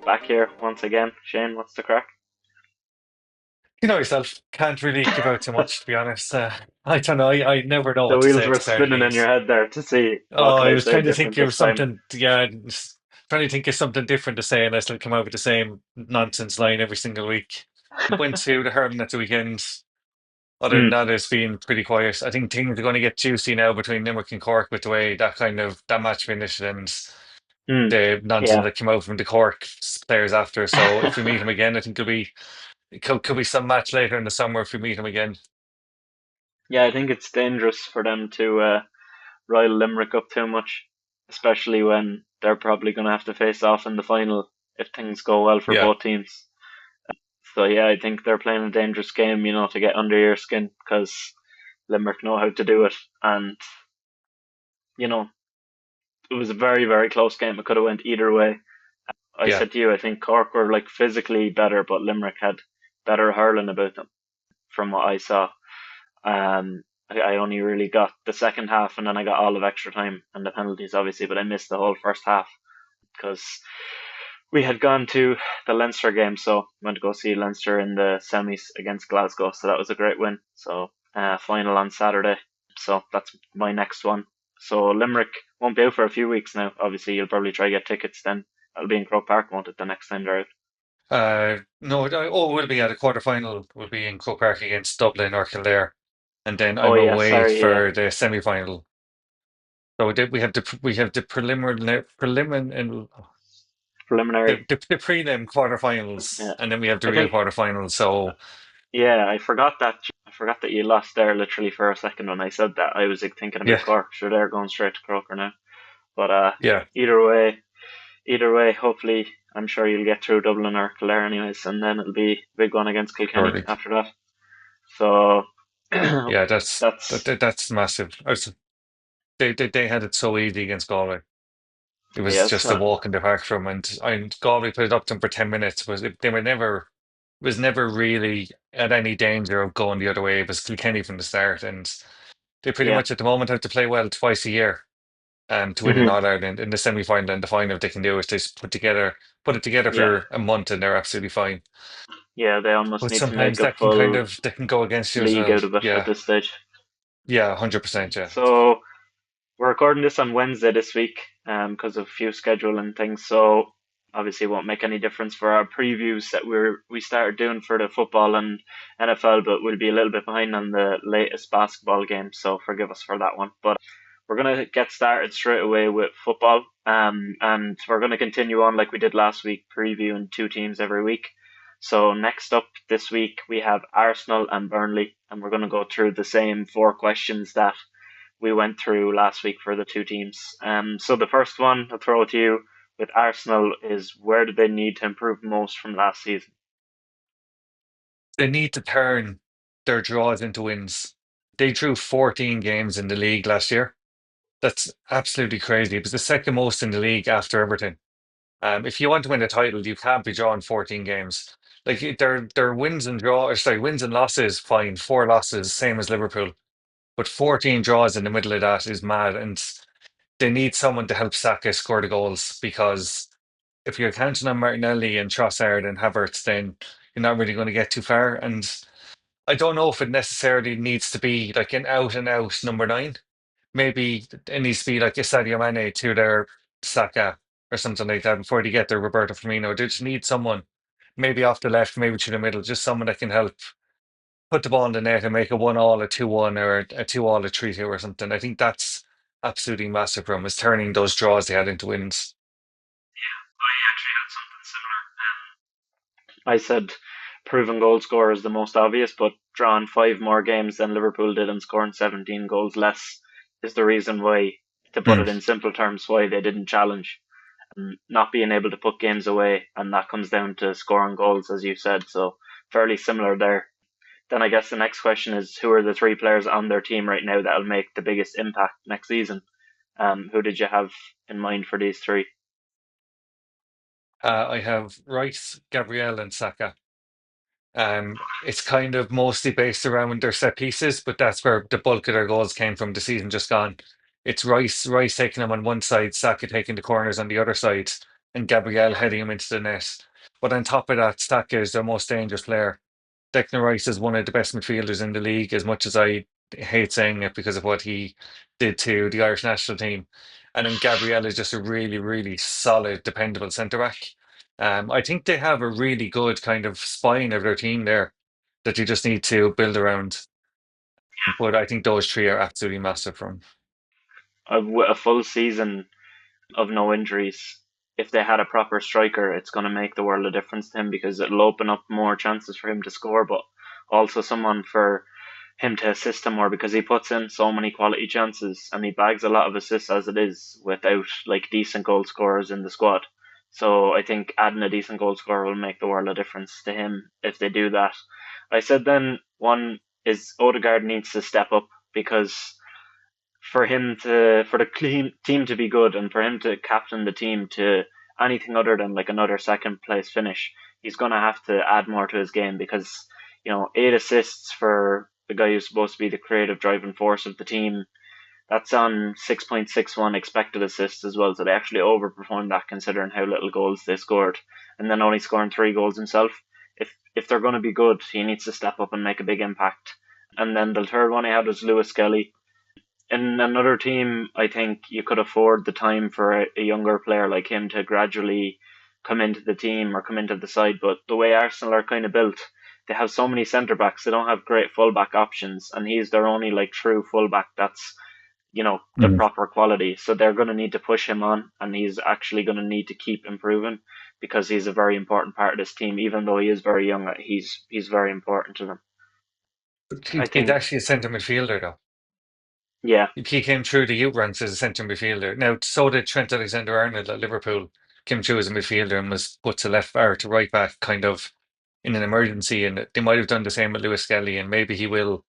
back here once again. Shane, what's the crack? You know yourself, can't really give out too much, to be honest. I don't know. I never know The what to wheels say at were the start of spinning in your these. head there to see what Oh, could I I was say trying to different think of this time. something. Yeah, trying to think of something different to say, and I still come out with the same nonsense line every single week. Went to the hurling at the weekend. Other than Mm, that, it's been pretty quiet. I think things are going to get juicy now between Limerick and Cork with the way that match finished and mm, the nonsense yeah, that came out from the Cork players after. So if we meet him again, I think it could be some match later in the summer if we meet him again. yeah. I think it's dangerous for them to rile Limerick up too much, especially when they're probably going to have to face off in the final if things go well for Yeah. both teams. So yeah, I think they're playing a dangerous game, to get under your skin because Limerick know how to do it, and you know it was a very very close game. It could have went either way. I Yeah. said to you, I think Cork were like physically better, but Limerick had better hurling about them from what I saw. I only really got the second half, and then I got all of extra time and the penalties, obviously, but I missed the whole first half because we had gone to the Leinster game, so went to go see Leinster in the semis against Glasgow, so that was a great win. So final on Saturday, so that's my next one. So Limerick won't be out for a few weeks now. Obviously, you'll probably try to get tickets then. That'll be in Croke Park, won't it? The next time they're out. No, we'll be at a quarter final. We'll be in Croke Park against Dublin or Kildare, and then Oh I'm yeah, away sorry, yeah, for the semi final. So we have the preliminary preliminary. the prelim quarterfinals, Yeah, and then we have the I real think. quarterfinals. So Yeah, I forgot that. I forgot that you lost there literally for a second when I said that. I was like, thinking about yeah, Cork. Sure, they're going straight to Croker now. But yeah, either way, either way, hopefully, I'm sure you'll get through Dublin or Kildare anyways, and then it'll be a big one against Kilkenny surely. after that. So Yeah, that's that's massive. They had it so easy against Galway. It was yeah, just a walk in the park from, and Galway put it up to them for 10 minutes. They were never was never really at any danger of going the other way. It was Kilkenny from the start, and they pretty yeah, much at the moment have to play well twice a year to win an hmm All Ireland in the semi final and the final. If they can do it, they just put it together yeah, for a month, and they're absolutely fine. yeah. They almost But need to make sometimes a full that can go against you as league well. out of it at Yeah, this stage. yeah, 100%. Yeah, So we're recording this on Wednesday this week, because of a few scheduling things. So obviously, it won't make any difference for our previews that we started doing for the football and NFL, but we'll be a little bit behind on the latest basketball game. So forgive us for that one. But we're gonna get started straight away with football, and we're gonna continue on like we did last week, previewing two teams every week. So next up this week we have Arsenal and Burnley, and we're gonna go through the same four questions that we went through last week for the two teams. So the first one I'll throw to you with Arsenal is, where do they need to improve most from last season? they need to turn their draws into wins. They drew 14 games in the league last year. That's absolutely crazy. It was the second most in the league after Everton. If you want to win a title, you can't be drawing 14 games. Like their wins and wins and losses, fine. Four losses, same as Liverpool. But 14 draws in the middle of that is mad. And they need someone to help Saka score the goals because if you're counting on Martinelli and Trossard and Havertz, then you're not really going to get too far. And I don't know if it necessarily needs to be like an out and out number nine. Maybe it needs to be like a Sadio Mane to their Saka or something like that before they get their Roberto Firmino. They just need someone, maybe off the left, maybe to the middle, just someone that can help put the ball in the net and make a 1-1, a 2-1, or a 2-2, a 3-2 or something. I think that's absolutely massive for them, is turning those draws they had into wins. I actually had something similar. I said proven goal scorer is the most obvious, but drawing five more games than Liverpool did and scoring 17 goals less is the reason why, to put Hmm. it in simple terms, why they didn't challenge. And not being able to put games away, and that comes down to scoring goals, as you said. So fairly similar there. Then I guess the next question is, who are the three players on their team right now that'll make the biggest impact next season? Who did you have in mind for these three? I have Rice, Gabriel, and Saka. It's kind of mostly based around their set pieces, but that's where the bulk of their goals came from the season just gone. It's Rice taking them on one side, Saka taking the corners on the other side. and Gabriel heading him into the net. But on top of that, Staka is their most dangerous player. Declan Rice is one of the best midfielders in the league, as much as I hate saying it because of what he did to the Irish national team. And then Gabriel is just a really, really solid, dependable centre back. I think they have a really good kind of spine of their team there that you just need to build around. But I think those three are absolutely massive from. With a full season of no injuries, if they had a proper striker, it's going to make the world of difference to him because it'll open up more chances for him to score, but also someone for him to assist him more because he puts in so many quality chances and he bags a lot of assists as it is without like decent goal scorers in the squad. So I think adding a decent goal scorer will make the world of difference to him if they do that. I said then one is Odegaard needs to step up because for the team to be good and for him to captain the team to anything other than like another second place finish, he's going to have to add more to his game because, 8 assists for the guy who's supposed to be the creative driving force of the team, that's on 6.61 expected assists as well. So they actually overperformed that considering how little goals they scored, and then only scoring 3 goals himself. If they're going to be good, he needs to step up and make a big impact. And then the third one I had was Lewis Kelly. In another team, I think you could afford the time for a younger player like him to gradually come into the team or come into the side. But the way Arsenal are kind of built, they have so many centre backs. They don't have great fullback options, and he's their only like true fullback. That's the Mm. proper quality. So they're going to need to push him on, and he's actually going to need to keep improving because he's a very important part of this team. Even though he is very young, he's very important to them. I He's think, actually a centre midfielder, though. yeah, He came through the youth ranks as a centre midfielder. Now, so did Trent Alexander-Arnold at Liverpool. Came through as a midfielder and was put to left or to right back, kind of in an emergency. And they might have done the same with Lewis Skelly, and maybe he will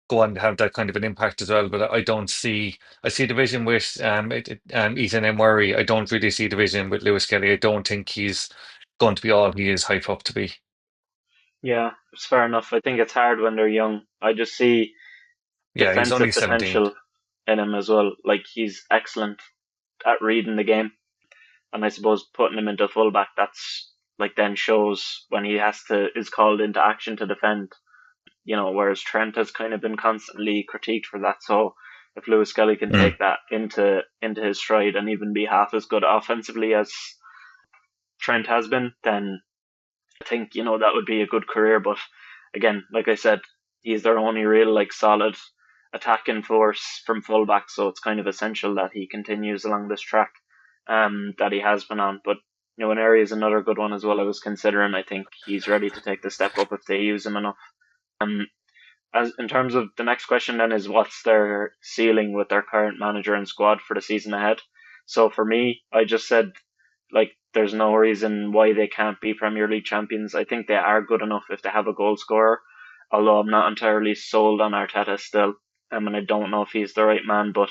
go on to have that kind of an impact as well. But I don't see. I see the vision with Ethan and Murray. I don't really see the vision with Lewis Skelly. I don't think he's going to be all he is hyped up to be. yeah, it's fair enough. I think it's hard when they're young. I just see Yeah, he's only defensive 17. potential in him as well. Like he's excellent at reading the game, and I suppose putting him into fullback, that's like then shows when he is called into action to defend. Whereas Trent has kind of been constantly critiqued for that. So if Lewis Skelly can Mm. take that into his stride and even be half as good offensively as Trent has been, then I think that would be a good career. But again, like I said, he's their only real like solid attacking force from fullback, so it's kind of essential that he continues along this track that he has been on. But Waneri is another good one as well. I was considering. I think he's ready to take the step up if they use him enough. Um, as in terms of the next question, then is what's their ceiling with their current manager and squad for the season ahead? So for me, I just said like there's no reason why they can't be Premier League champions. I think they are good enough if they have a goal scorer. Although I'm not entirely sold on Arteta still, and I don't know if he's the right man. But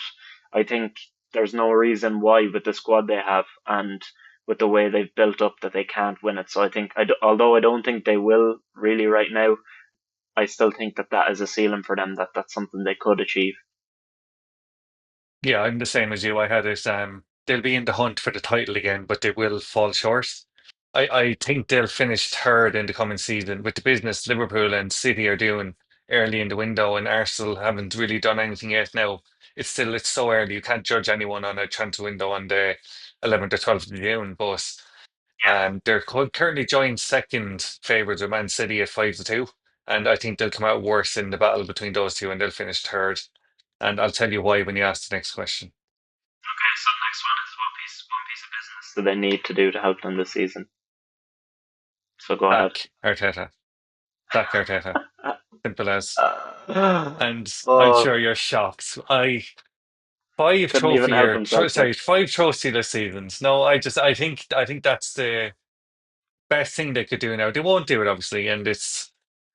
I think there's no reason why with the squad they have and with the way they've built up that they can't win it. So I think, although I don't think they will really right now, I still think that is a ceiling for them. That's something they could achieve. Yeah, I'm the same as you. I had it. They'll be in the hunt for the title again, but they will fall short. I think they'll finish third in the coming season with the business Liverpool and City are doing early in the window, and Arsenal haven't really done anything yet. Now it's so early. You can't judge anyone on a transfer window on the 11th or 12th of June, but they're currently joint second favourites with Man City at 5-2, and I think they'll come out worse in the battle between those two, and they'll finish third. And I'll tell you why when you ask the next question. Okay, so the next one is one piece of business that they need to do to help them this season. So go ahead. Sack Arteta. Sack Arteta. Simple as. And I'm Oh, sure you're shocked. I five couldn't even trophy help year, himself there. sorry, five trophyless seasons. No, I think that's the best thing they could do now. They won't do it, obviously, and it's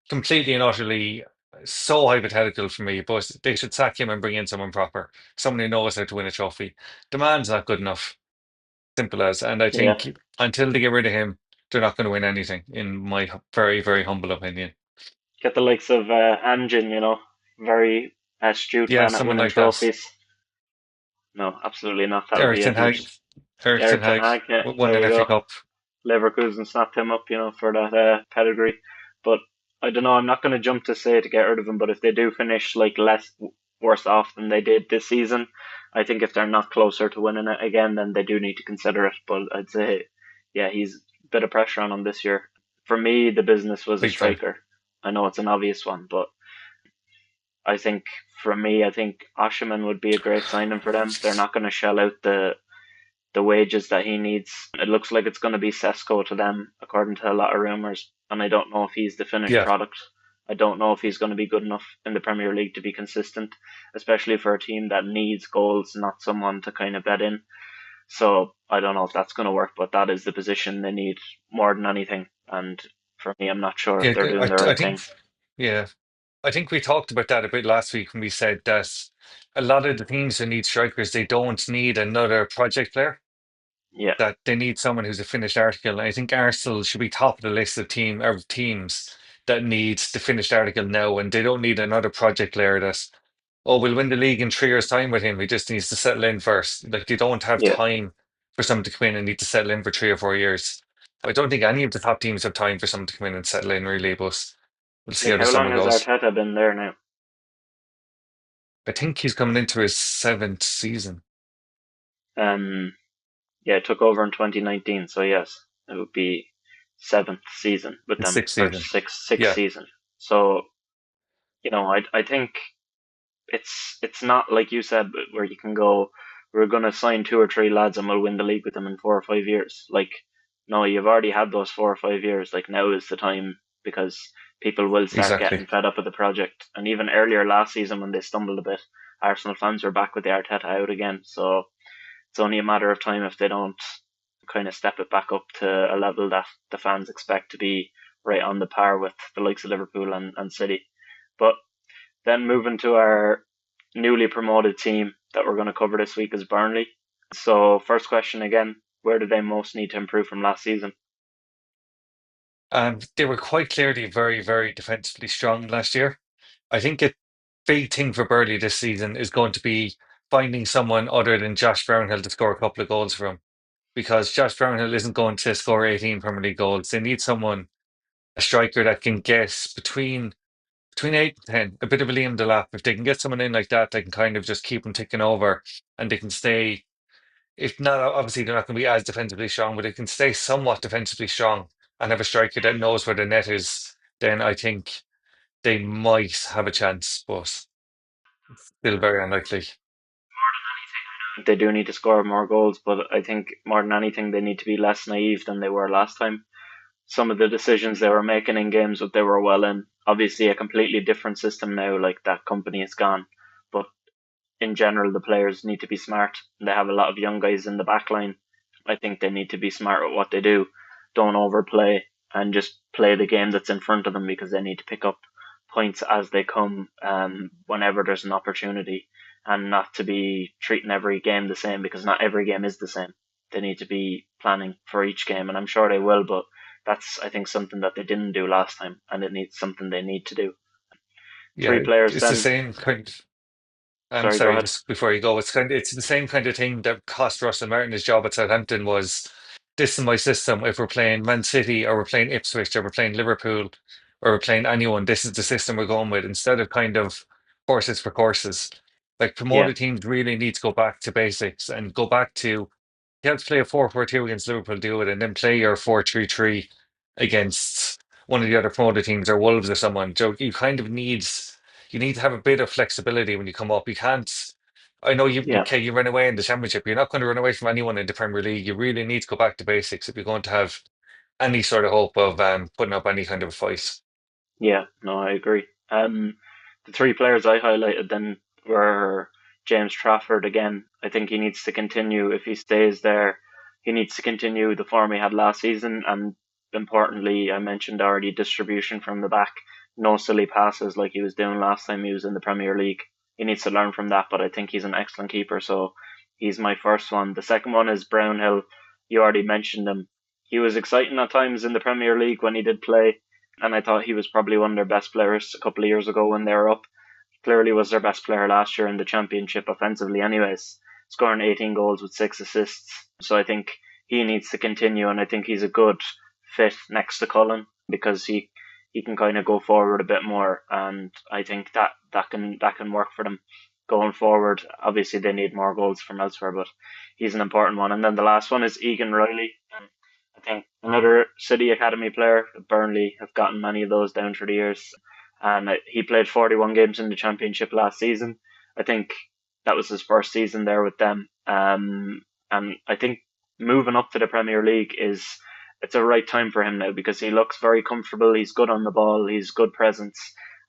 completely and utterly so hypothetical for me. But they should sack him and bring in someone proper, someone who knows how to win a trophy. The man's not good enough. Simple as. And I Yeah, think until they get rid of him, they're not going to win anything, in my very, very humble opinion. get the likes of Anjin, very astute Yeah, man at someone winning like that. trophies. No, absolutely not. That would Or be a Ten Hag, huge. Eric Eric Ten Hag Hag, yeah, won there an you FA go. Cup. Leverkusen snapped him up, for that pedigree. But I don't know. I'm not going to jump to say to get rid of him. But if they do finish like less worse off than they did this season, I think if they're not closer to winning it again, then they do need to consider it. But I'd say, yeah, he's a bit of pressure on him this year. For me, the business was a Big time. striker. I know it's an obvious one, but I think for me, I think Osherman would be a great signing for them. They're not going to shell out the wages that he needs. It looks like it's going to be Sesko to them, according to a lot of rumours. And I don't know if he's the finished Yeah, product. I don't know if he's going to be good enough in the Premier League to be consistent, especially for a team that needs goals, not someone to kind of bet in. So I don't know if that's going to work, but that is the position they need more than anything. And for me, I'm not sure if yeah. they're doing the I right think thing. yeah, I think we talked about that a bit last week when we said that a lot of the teams who need strikers, they don't need another project player. Yeah, That they need someone who's a finished article. And I think Arsenal should be top of the list of teams that need the finished article now, and they don't need another project player that, oh, we'll win the league in 3 years' time with him. He just needs to settle in first. Like they don't have yeah. time for someone to come in and need to settle in for 3 or 4 years. I don't think any of the top teams have time for someone to come in and settle in really, but we'll see Like how the how long summer has goes. Arteta been there now? I think he's coming into his seventh season, Um, yeah, it took over in 2019, so yes, it would be seventh season with his them, sixth or season. sixth Yeah, season. So I think it's not like you said where you can go. We're gonna sign two or three lads and we'll win the league with them in 4 or 5 years. Like, no, you've already had those 4 or 5 years. Like now is the time because people will start exactly. getting fed up with the project. And even earlier last season when they stumbled a bit, Arsenal fans were back with the Arteta out again. So it's only a matter of time if they don't kind of step it back up to a level that the fans expect to be right on the par with the likes of Liverpool and City. But then moving to our newly promoted team that we're going to cover this week is Burnley. So first question again, where do they most need to improve from last season? They were quite clearly very, very defensively strong last year. I think a big thing for Burnley this season is going to be finding someone other than Josh Brownhill to score a couple of goals for him. Because Josh Brownhill isn't going to score 18 Premier League goals. They need someone, a striker that can get between 8 and 10, a bit of a Liam Delap. If they can get someone in like that, they can kind of just keep them ticking over and they can stay. If not, obviously they're not going to be as defensively strong, but they can stay somewhat defensively strong and have a striker that knows where the net is. Then I think they might have a chance, but still very unlikely. They do need to score more goals, but I think more than anything, they need to be less naive than they were last time. Some of the decisions they were making in games that they were well in, obviously a completely different system now, like that company is gone. But in general, the players need to be smart. They have a lot of young guys in the back line. I think they need to be smart at what they do. Don't overplay and just play the game that's in front of them because they need to pick up points as they come whenever there's an opportunity and not to be treating every game the same because not every game is the same. They need to be planning for each game and I'm sure they will, but that's I think something that they didn't do last time and it needs something they need to do. Three Yeah, players it's the then. same kind. I'm Sorry, go sorry, ahead. just before you go, it's the same kind of thing that cost Russell Martin his job at Southampton was this is my system. If we're playing Man City or we're playing Ipswich or we're playing Liverpool or we're playing anyone, this is the system we're going with instead of kind of horses for courses. Like Yeah, promoted teams really need to go back to basics and go back to you have to play a 4-4-2 against Liverpool, do it, and then play your 4-3-3 against one of the other promoted teams or Wolves or someone. So you kind of need to have a bit of flexibility when you come up. You can't. I know yeah. okay, you run away in the Championship. You're not going to run away from anyone in the Premier League. You really need to go back to basics if you're going to have any sort of hope of putting up any kind of a fight. Yeah, no, I agree. The three players I highlighted then were James Trafford again. I think he needs to continue if he stays there. He needs to continue the form he had last season, and importantly, I mentioned already distribution from the back. No silly passes like he was doing last time he was in the Premier League. He needs to learn from that, but I think he's an excellent keeper, so he's my first one. The second one is Brownhill. You already mentioned him. He was exciting at times in the Premier League when he did play and I thought he was probably one of their best players a couple of years ago when they were up. Clearly was their best player last year in the championship offensively anyways. scoring 18 goals with 6 assists. So I think he needs to continue, and I think he's a good fit next to Cullen because he can kind of go forward a bit more, and I think that can work for them going forward. Obviously, they need more goals from elsewhere, but he's an important one. And then the last one is Egan Riley. I think another City Academy player. Burnley have gotten many of those down through the years, and he played 41 games in the Championship last season. I think that was his first season there with them. And I think moving up to the Premier League is it's a right time for him now because he looks very comfortable. He's good on the ball. He's good presence.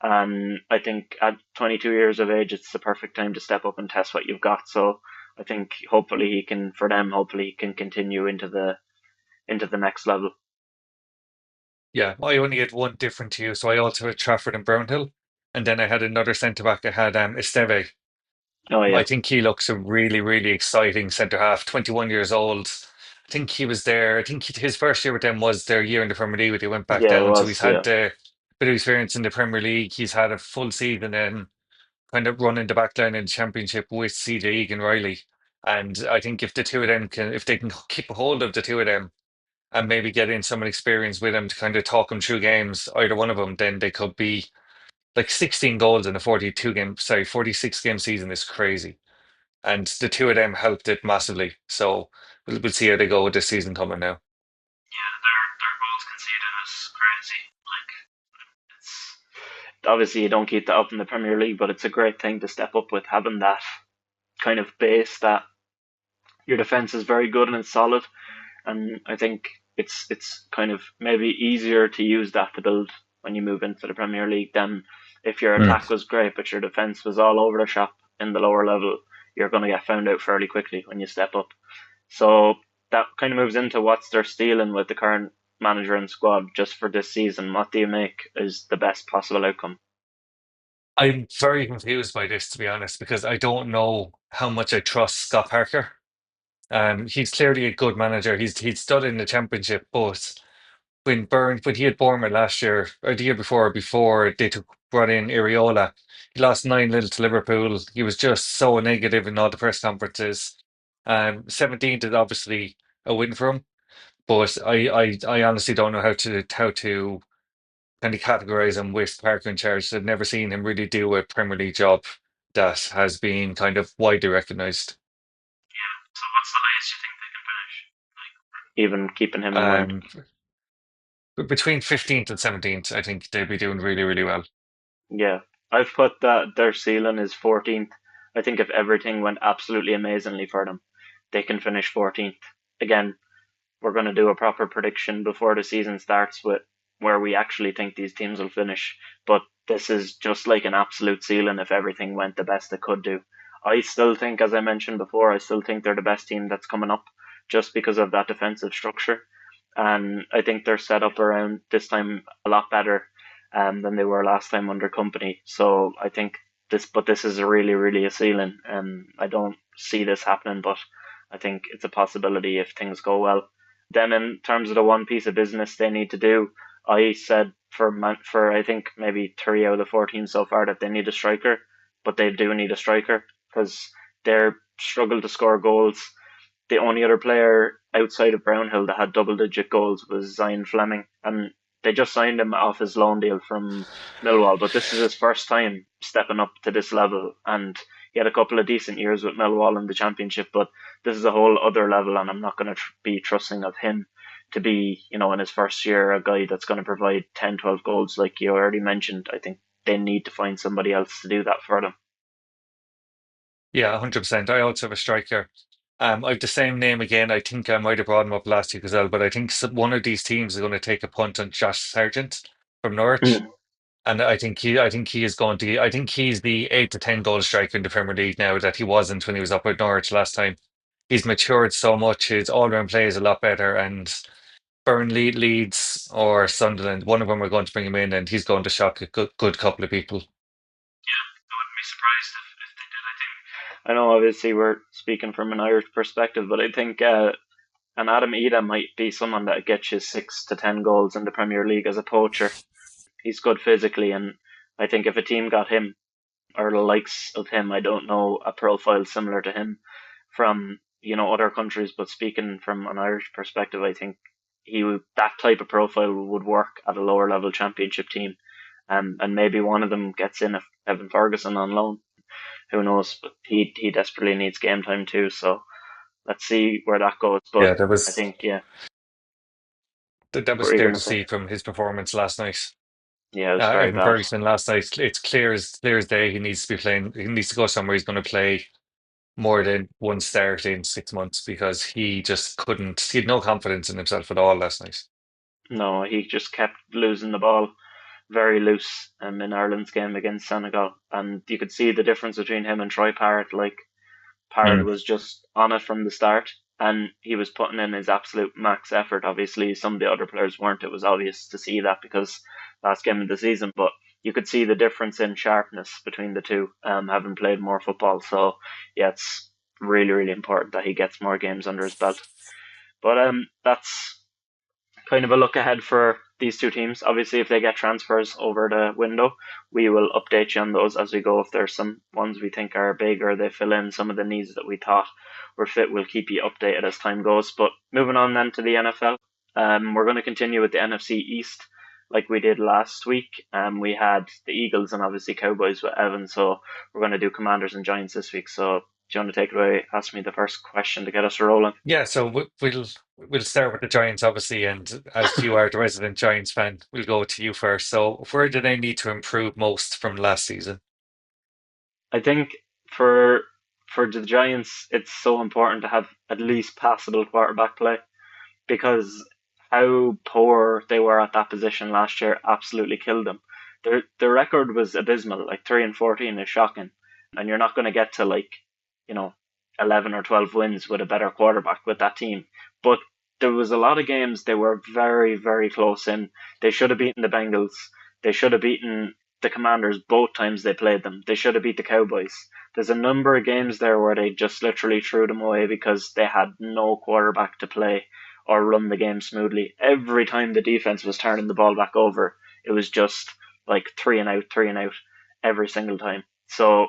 And I think at 22 years of age, it's the perfect time to step up and test what you've got. So I think hopefully he can, for them, hopefully he can continue into the next level. Yeah, I only had one different to you, so I also had Trafford and Brownhill, and then I had another centre back. I had Esteve. Oh I yeah, think he looks a really, really exciting centre half. 21 years old. I think he was there. I think his first year with them was their year in the Premier League, but he went back yeah, it down. So he's was. had Yeah, a bit of experience in the Premier League. He's had a full season and kind of running the back line in the Championship with CJ Egan Riley. And I think if the two of them can, if they can keep a hold of the two of them and maybe get in some experience with them to kind of talk them through games, either one of them, then they could be like 16 goals in a 42 game, sorry, 46 game season is crazy. And the two of them helped it massively. So we'll see how they go with this season coming now. their goals conceded is crazy. It's obviously you don't keep that up in the Premier League, but it's a great thing to step up with having that kind of base that your defense is very good and it's solid. And I think it's kind of maybe easier to use that to build when you move into the Premier League than if your Mm. attack was great but your defense was all over the shop in the lower level. You're going to get found out fairly quickly when you step up. So that kind of moves into what's their stealing with the current manager and squad just for this season. What do you make is the best possible outcome? I'm very confused by this, to be honest, because I don't know how much I trust Scott Parker. He's clearly a good manager. He's done in the championship, but when he had Bournemouth last year or the year before they brought in Iriola, he lost 9-0 to Liverpool. He was just so negative in all the press conferences. 17th is obviously a win for him, but I honestly don't know how to kind of categorize him with Parker in charge. I've never seen him really do a Premier League job that has been kind of widely recognised. So what's the highest you think they can finish? Even keeping him in mind. Um, but between 15th and 17th, I think they'd be doing really, really well. Yeah. I've put that their ceiling is 14th. I think if everything went absolutely amazingly for them, they can finish 14th. Again, we're going to do a proper prediction before the season starts with where we actually think these teams will finish. But this is just like an absolute ceiling if everything went the best it could do. I still think, as I mentioned before, I still think they're the best team that's coming up just because of that defensive structure. And I think they're set up around this time a lot better than they were last time under company. So I think this is a really, really a ceiling. And I don't see this happening, but I think it's a possibility if things go well. Then in terms of the one piece of business they need to do, I said for I think maybe 3 out of the 14 so far that they need a striker, but they do need a striker because they're struggle to score goals. The only other player outside of Brownhill that had double digit goals was Zion Fleming, and they just signed him off his loan deal from Millwall. But this is his first time stepping up to this level, and he had a couple of decent years with Millwall in the Championship. But this is a whole other level, and I'm not going to be trusting of him to be, in his first year, a guy that's going to provide 10, 12 goals like you already mentioned. I think they need to find somebody else to do that for them. Yeah, 100%. I also have a striker. I've the same name again. I think I might have brought him up last week as well, but I think one of these teams is going to take a punt on Josh Sargent from Norwich. Mm. And I think he is going to, I think he's the 8 to 10 goal striker in the Premier League now that he wasn't when he was up with Norwich last time. He's matured so much. His all-round play is a lot better. And Burnley, Leeds, or Sunderland, one of them are going to bring him in, and he's going to shock a good couple of people. I wouldn't be surprised if they did. I know obviously we're speaking from an Irish perspective, but I think an Adam Ida might be someone that gets you 6 to 10 goals in the Premier League as a poacher. He's good physically, and I think if a team got him or the likes of him, I don't know a profile similar to him from other countries, but speaking from an Irish perspective, I think that type of profile would work at a lower level championship team, and maybe one of them gets in if Evan Ferguson on loan. Who knows? But he desperately needs game time too. So let's see where that goes. But Yeah, I think that what was were you clear gonna to say? see from his performance last night. Yeah, it was very Evan bad. Ferguson last night, it's clear as day he needs to be playing. He needs to go somewhere he's going to play more than one start in 6 months because he just couldn't. He had no confidence in himself at all last night. No, he just kept losing the ball very loose in Ireland's game against Senegal, and you could see the difference between him and Troy Parrott. Like Parrott Mm. was just on it from the start, and he was putting in his absolute max effort. Obviously, some of the other players weren't. It was obvious to see that because last game of the season, but you could see the difference in sharpness between the two, having played more football. So yeah, it's really, really important that he gets more games under his belt. But that's kind of a look ahead for these two teams. Obviously, if they get transfers over the window, we will update you on those as we go. If there's some ones we think are big or they fill in some of the needs that we thought were fit, we'll keep you updated as time goes. But moving on then to the NFL, we're going to continue with the NFC East like we did last week. We had the Eagles and obviously Cowboys with Evan, so we're going to do Commanders and Giants this week. So do you want to take it away? Ask me the first question to get us rolling. Yeah, so we'll start with the Giants, obviously, and as you are the resident Giants fan, we'll go to you first. So, where do they need to improve most from last season? I think for for the Giants, it's so important to have at least passable quarterback play because how poor they were at that position last year absolutely killed them. Their record was abysmal, like 3-14 is shocking, and you're not going to get to like you know 11 or 12 wins with a better quarterback with that team. But there was a lot of games they were very very close in. They should have beaten the Bengals. They should have beaten the Commanders both times they played them. They should have beat the Cowboys. There's a number of games there where they just literally threw them away because they had no quarterback to play or run the game smoothly. Every time the defense was turning the ball back over, it was just like 3 and out every single time. So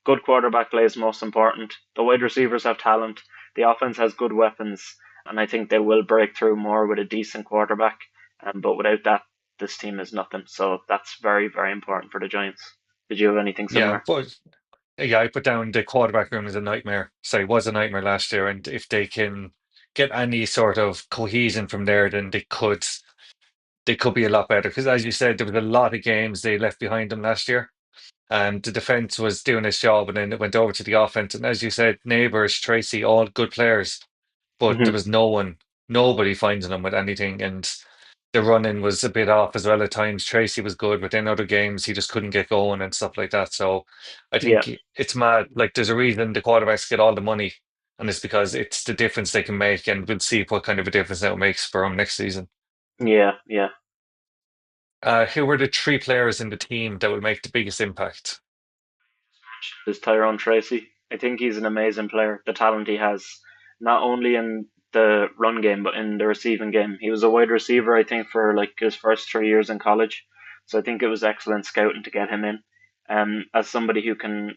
good quarterback play is most important. The wide receivers have talent. The offense has good weapons, and I think they will break through more with a decent quarterback. But without that, this team is nothing. So that's very, very important for the Giants. Did you have anything Yeah, similar? but yeah, I put down the quarterback room as a nightmare. So it was a nightmare last year, and if they can get any sort of cohesion from there, then they could be a lot better. Because as you said, there was a lot of games they left behind them last year. And the defense was doing its job, and then it went over to the offense. And as you said, Neighbours, Tracy, all good players, but there Hmm. was nobody finding them with anything. And the running was a bit off as well at times. Tracy was good, but in other games he just couldn't get going and stuff like that. So I Yeah, think it's mad. Like there's a reason the quarterbacks get all the money, and it's because it's the difference they can make, and we'll see what kind of a difference that makes for them next season. yeah, yeah. Who were the three players in the team that will make the biggest impact? Is Tyrone Tracy. I think he's an amazing player. The talent he has, not only in the run game but in the receiving game. He was a wide receiver, I think, for like his first 3 years in college. So I think it was excellent scouting to get him in. As somebody who can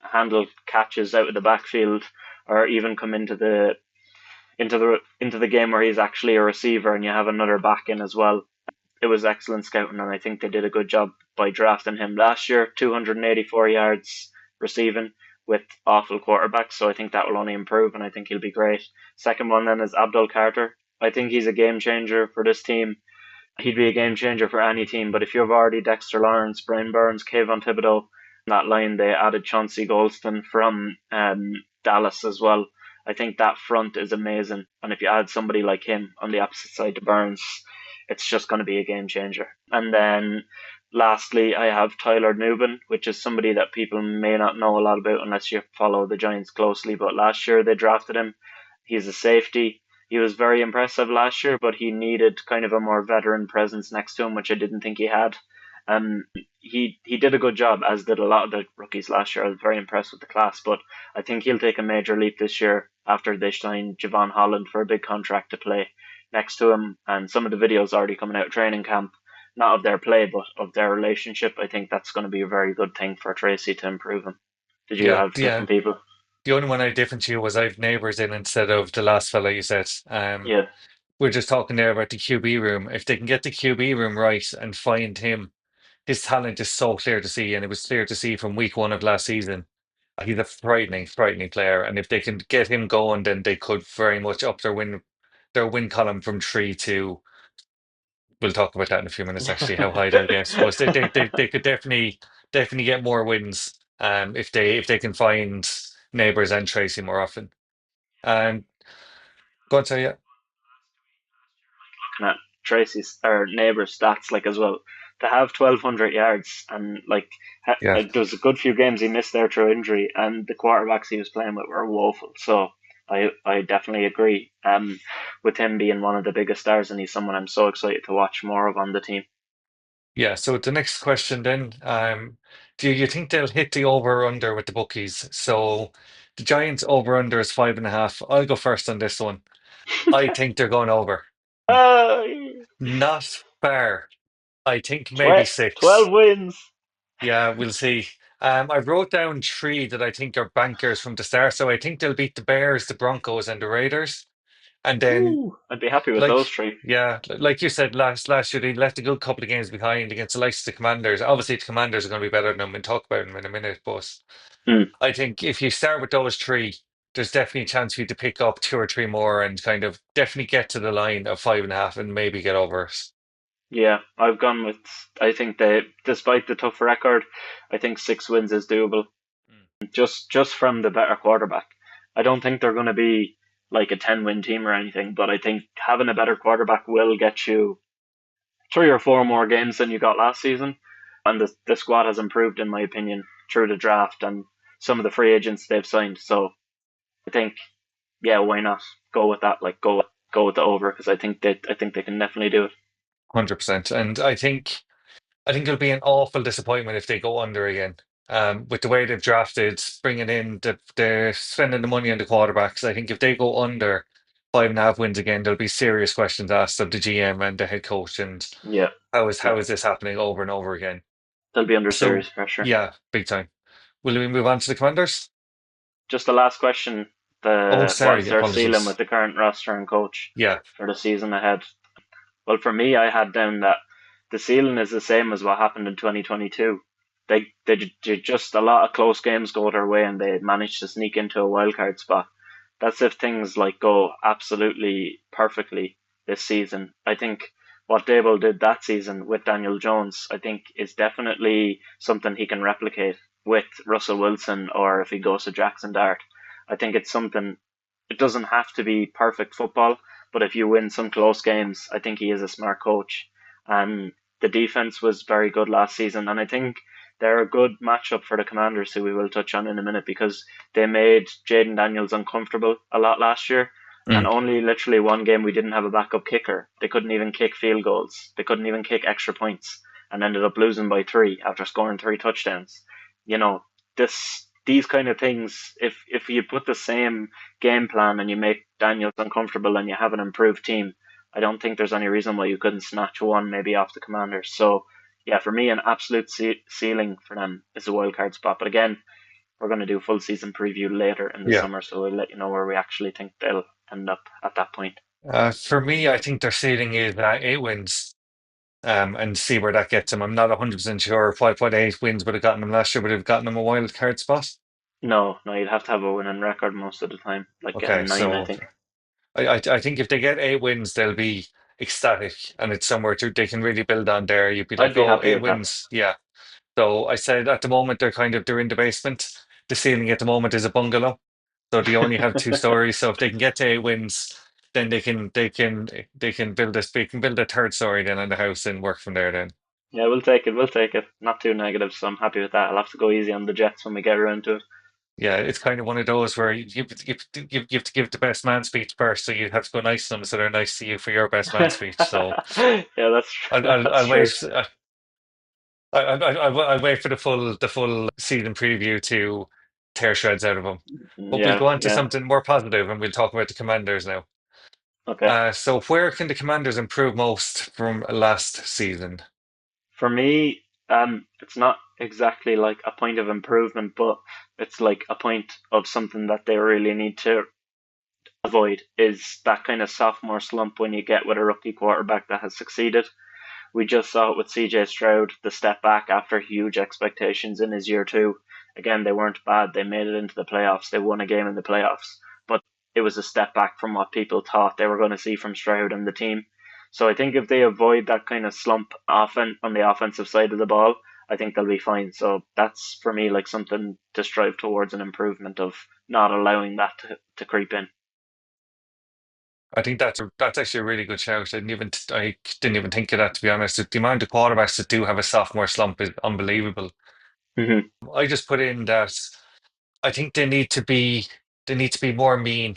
handle catches out of the backfield or even come into the game where he's actually a receiver and you have another back in as well. It was excellent scouting, and I think they did a good job by drafting him last year. 284 yards receiving with awful quarterbacks, so I think that will only improve, and I think he'll be great. Second one then is Abdul Carter. I think he's a game changer for this team. He'd be a game changer for any team, but if you have already Dexter Lawrence, Brian Burns, Kayvon Thibodeau, that line they added Chauncey Golston from Dallas as well. I think that front is amazing, and if you add somebody like him on the opposite side to Burns, it's just going to be a game changer. And then lastly, I have Tyler Nubin, which is somebody that people may not know a lot about unless you follow the Giants closely. But last year they drafted him. He's a safety. He was very impressive last year, but he needed kind of a more veteran presence next to him, which I didn't think he had. He did a good job, as did a lot of the rookies last year. I was very impressed with the class, but I think he'll take a major leap this year after they signed Javon Holland for a big contract to play next to him. And some of the videos already coming out of training camp, not of their play, but of their relationship. I think that's going to be a very good thing for Tracy to improve him. Did you Yeah, have yeah. different people? The only one I different to you was I've neighbours in instead of the last fella you said. Yeah. We're just talking there about the QB room. If they can get the QB room right and find him, his talent is so clear to see, and it was clear to see from week one of last season. He's a frightening, frightening player, and if they can get him going, then they could very much up their win column from three to. We'll talk about that in a few minutes. Actually, how high they'll get, but they could definitely get more wins. If they can find neighbours and Tracy more often. And go on, say yeah, Looking at Tracy's or neighbour's stats like as well. To have 1,200 yards and like yeah. there was a good few games he missed there through injury, and the quarterbacks he was playing with were woeful. So I definitely agree. With him being one of the biggest stars, and he's someone I'm so excited to watch more of on the team. Yeah, so the next question then, do you think they'll hit the over or under with the bookies? So the Giants over under is 5.5. I'll go first on this one. I think they're going over. uh, Not far. I think maybe 12 six. wins. Yeah, we'll see. I wrote down three that I think are bankers from the start. So I think they'll beat the Bears, the Broncos, and the Raiders. And then Ooh, I'd be happy with those like, three. yeah, like you said last year, they left a good couple of games behind against the likes of the Commanders. Obviously, the Commanders are going to be better than them. We'll talk about them in a minute. But Hmm. I think if you start with those three, there's definitely a chance for you to pick up two or three more and kind of definitely get to the line of 5.5 and maybe get over it. Yeah, I've gone with. I think they, despite the tough record, I think 6 wins is doable. Mm. Just from the better quarterback. I don't think they're going to be like a 10-win team or anything, but I think having a better quarterback will get you 3 or 4 more games than you got last season. And the squad has improved, in my opinion, through the draft and some of the free agents they've signed. So I think, yeah, why not go with that? Like go with the over because I think they can definitely do it. 100%. And I think it'll be an awful disappointment if they go under again. With the way they've drafted, bringing in they're spending the money on the quarterbacks. I think if they go under 5.5 wins again, there'll be serious questions asked of the GM and the head coach. And Yeah, how is yeah, how is this happening over and over again? they'll be under So serious pressure. yeah, big time. Will we move on to the Commanders? Just the last question: Oh, the what is sorry, their ceiling with apologies. the current roster and coach Yeah. for the season ahead? Well, for me, I had down that the ceiling is the same as what happened in 2022. They just a lot of close games go their way, and they managed to sneak into a wild card spot. That's if things like go absolutely perfectly this season. I think what Dable did that season with Daniel Jones, I think is definitely something he can replicate with Russell Wilson or if he goes to Jackson Dart. I think it's something. It doesn't have to be perfect football, but if you win some close games, I think he is a smart coach. And the defense was very good last season, and I think they're a good matchup for the Commanders, who we will touch on in a minute, because they made Jaden Daniels uncomfortable a lot last year. And Mm. only literally one game we didn't have a backup kicker. They couldn't even kick field goals. They couldn't even kick extra points, and ended up losing by three after scoring 3 touchdowns. You know, these kind of things. If you put the same game plan and you make Daniels uncomfortable and you have an improved team, I don't think there's any reason why you couldn't snatch one maybe off the Commanders. So yeah, for me, an absolute ceiling for them is a wild card spot. But again, we're going to do full season preview later in the Yeah. summer, so we'll let you know where we actually think they'll end up at that point. For me, I think their ceiling is 8 wins. And see where that gets them. I'm not 100% sure 5.8 wins would have gotten them last year, but have gotten them a wild card spot. No, no, you'd have to have a winning record most of the time, like Okay, getting nine, I so think. I think if they get 8 wins, they'll be ecstatic, and it's somewhere to they can really build on there. You'd be I'd like, be oh, happy eight with that. wins, yeah. So I said at the moment they're in the basement. The ceiling at the moment is a bungalow, so they only have 2 stories. So if they can get to 8 wins, then they can build this. They can build a third story then on the house and work from there. Then. Yeah, we'll take it. We'll take it. Not too negative, so I'm happy with that. I'll have to go easy on the Jets when we get around to it. Yeah, it's kind of one of those where you have to give the best man speech first, so you have to go nice to them, so they're nice to you for your best man speech. So Yeah, that's I'll true. I'll, That's I'll true. wait. I'll wait for the full season preview to tear shreds out of them. But we'll Yeah, go on to yeah. something more positive, and we'll talk about the Commanders now. Okay. So where can the Commanders improve most from last season? For me, it's not. exactly like a point of improvement, but it's like a point of something that they really need to avoid is that kind of sophomore slump when you get with a rookie quarterback that has succeeded. We just saw it with CJ Stroud, the step back after huge expectations in his year two. Again, they weren't bad. They made it into the playoffs. They won a game in the playoffs. But it was a step back from what people thought they were going to see from Stroud and the team. So I think if they avoid that kind of slump often on the offensive side of the ball, I think they'll be fine. So that's for me like something to strive towards an improvement of not allowing that to creep in. I think that's actually a really good shout. I didn't even think of that, to be honest. The amount of quarterbacks that do have a sophomore slump is unbelievable. Hmm. I just put in that I think they need to be more mean.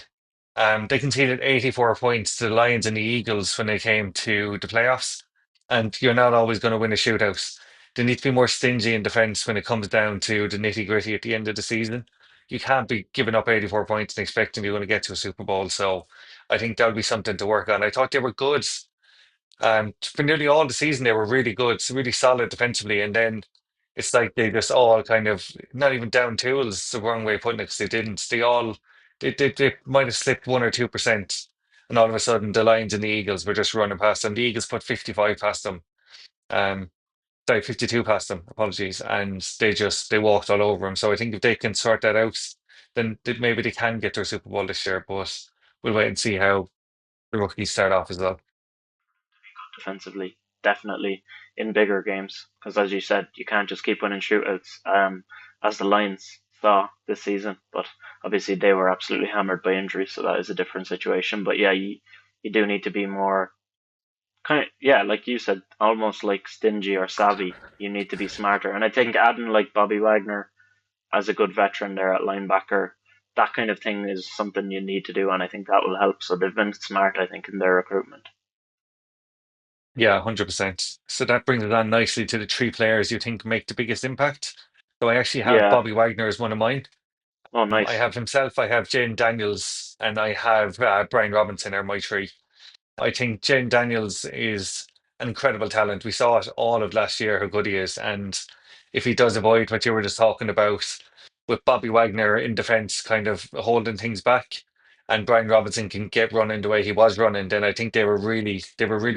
They conceded 84 points to the Lions and the Eagles when they came to the playoffs, and you're not always going to win a shootout. They need to be more stingy in defense when it comes down to the nitty-gritty at the end of the season. You can't be giving up 84 points and expecting you're going to get to a Super Bowl. So I think that'll be something to work on. I thought they were good. For nearly all the season, they were really good, really solid defensively, and then it's like they just all kind of not even down tools. It's the wrong way of putting it because they didn't. They might have slipped 1 or 2%, and all of a sudden the Lions and the Eagles were just running past them. The Eagles put 55 past them, um, sorry, 52 past them. Apologies, and they walked all over them. So I think if they can sort that out, then maybe they can get to a Super Bowl this year. But we'll wait and see how the rookies start off as well. Defensively, definitely in bigger games. Because as you said, you can't just keep winning shootouts, as the Lions saw this season. But obviously, they were absolutely hammered by injury, so that is a different situation. But yeah, you do need to be more kind of, yeah, like you said, almost like stingy or savvy. You need to be smarter. And I think adding like Bobby Wagner as a good veteran there at linebacker, that kind of thing is something you need to do, and I think that will help. So they've been smart, I think, in their recruitment. Yeah, 100%. So that brings us on nicely to the three players you think make the biggest impact. So I actually have Yeah. Bobby Wagner as one of mine. Oh, I nice. have himself, I have Jane Daniels, and I have Brian Robinson are my three. I think Jane Daniels is an incredible talent. We saw it all of last year how good he is. And if he does avoid what you were just talking about with Bobby Wagner in defense kind of holding things back and Brian Robinson can get running the way he was running, then I think they were really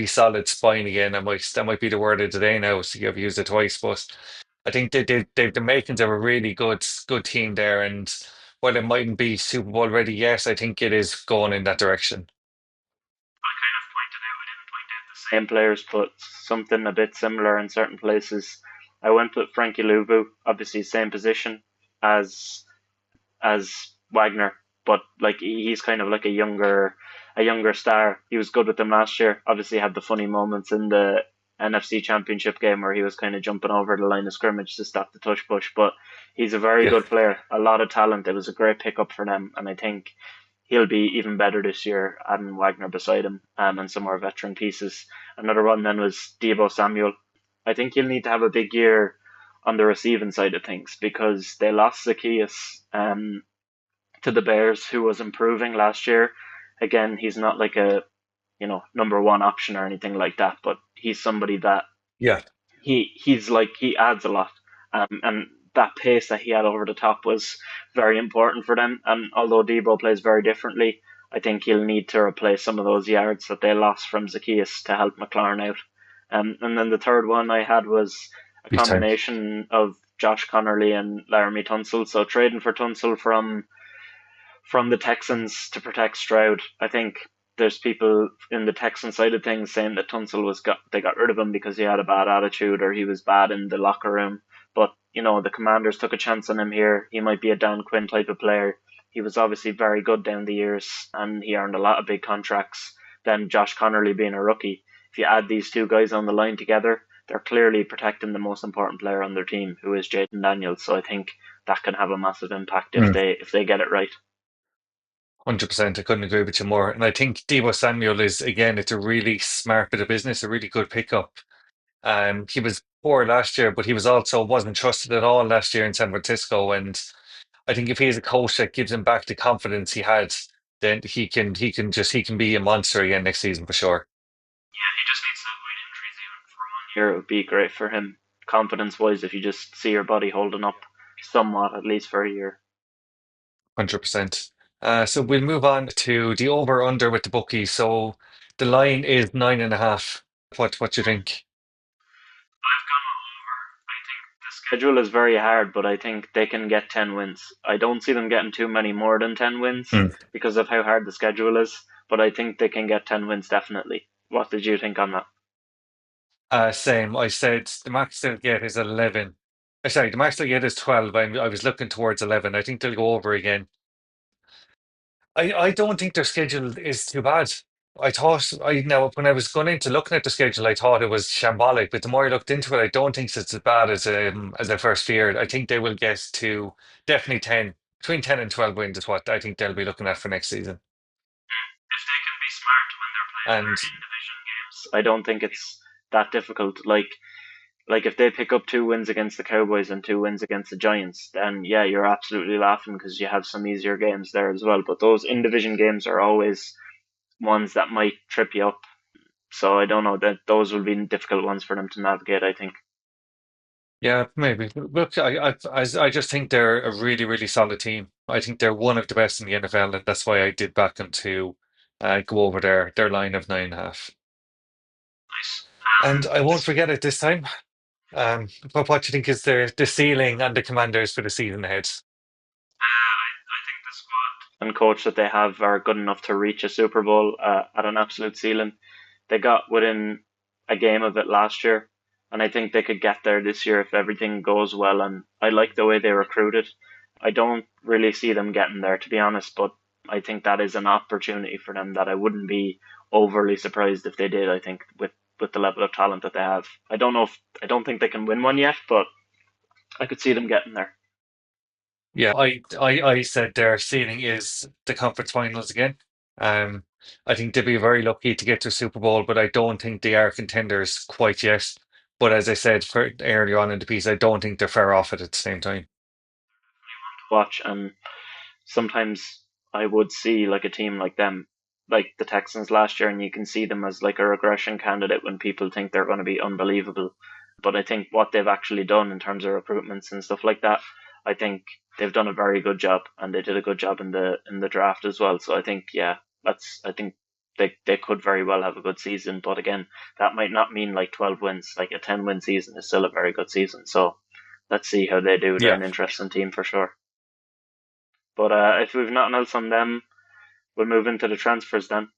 solid spine again. That might be the word of the day now, so I've used it twice, but I think they've the makings of a really good team there. And while it mightn't be Super Bowl ready yet, I think it is going in that direction. Same players, but something a bit similar in certain places. I went with Frankie Luvu, obviously same position as Wagner, but like he's kind of like a younger star. He was good with them last year. Obviously had the funny moments in the NFC Championship game where he was kind of jumping over the line of scrimmage to stop the touch push, but he's a very Yeah, good player, a lot of talent. It was a great pickup for them, and I think he'll be even better this year, adding Wagner beside him, and some more veteran pieces. Another one then was Debo Samuel. I think he'll need to have a big year on the receiving side of things because they lost Zacchaeus, to the Bears, who was improving last year. Again, he's not like a number one option or anything like that, but he's somebody that yeah. he's like he adds a lot, and that pace that he had over the top was very important for them. And although Debo plays very differently, I think he'll need to replace some of those yards that they lost from Zacchaeus to help McLaurin out. And then the third one I had was a Big time. combination of Josh Connerly and Laramie Tunsil. So trading for Tunsil from the Texans to protect Stroud. I think there's people in the Texan side of things saying that Tunsil they got rid of him because he had a bad attitude or he was bad in the locker room. But the Commanders took a chance on him here. He might be a Dan Quinn type of player. He was obviously very good down the years and he earned a lot of big contracts. Then Josh Connerly being a rookie. If you add these two guys on the line together, they're clearly protecting the most important player on their team, who is Jaden Daniels. So I think that can have a massive impact if Mm, they get it right. 100%. I couldn't agree with you more. And I think Debo Samuel is, again, it's a really smart bit of business, a really good pickup. He was poor last year, but he was also wasn't trusted at all last year in San Francisco. And I think if he has a coach that gives him back the confidence he had, then he can be a monster again next season for sure. Here it would be great for him. confidence wise if you just see your body holding up somewhat, at least for a year. 100%. So we'll move on to the over under with the bookies. So the line is 9.5. What do you think? The schedule is very hard, but I think they can get 10 wins. I don't see them getting too many more than 10 wins Hmm. because of how hard the schedule is, but I think they can get 10 wins definitely. What did you think on that? Same. I said the max they'll get is 11. Sorry, the max they'll get is 12. I was looking towards 11. I think they'll go over again. I don't think their schedule is too bad. I thought I now when I was going into looking at the schedule, I thought it was shambolic, but the more I looked into it, I don't think it's as bad as I first feared. I think they will get to definitely 10, between 10 and 12 wins is what I think they'll be looking at for next season. If they can be smart when they're playing And their in division games, I don't think it's that difficult. Like if they pick up 2 wins against the Cowboys and 2 wins against the Giants, then yeah, you're absolutely laughing because you have some easier games there as well. But those in division games are always ones that might trip you up. So I don't know that those will be difficult ones for them to navigate. I think. yeah, maybe. Look, I just think they're a really, really solid team. I think they're one of the best in the NFL, and that's why I did back them to go over their line of 9.5. Nice. And I won't forget it this time. But what do you think is the ceiling and the commanders for the season ahead? I think the squad and coach that they have are good enough to reach a Super Bowl at an absolute ceiling. They got within a game of it last year, and I think they could get there this year if everything goes well. And I like the way they recruited. I don't really see them getting there, to be honest, but I think that is an opportunity for them that I wouldn't be overly surprised if they did. I think with the level of talent that they have, I don't think they can win one yet, but I could see them getting there. Yeah, I said their ceiling is the conference finals again. Um, I think they'd be very lucky to get to Super Bowl, but I don't think they are contenders quite yet. But as I said earlier on in the piece, I don't think they're far off it at the same time. Watch and sometimes I would see like a team like them, like the Texans last year, and you can see them as like a regression candidate when people think they're going to be unbelievable. But I think what they've actually done in terms of recruitments and stuff like that, I think they've done a very good job, and they did a good job in the draft as well. So I think yeah, that's I think they could very well have a good season. But again, that might not mean like 12 wins. Like a 10-win season is still a very good season. So let's see how they do. They're Yeah, an interesting team for sure. But if we've nothing else on them, we'll move into the transfers then.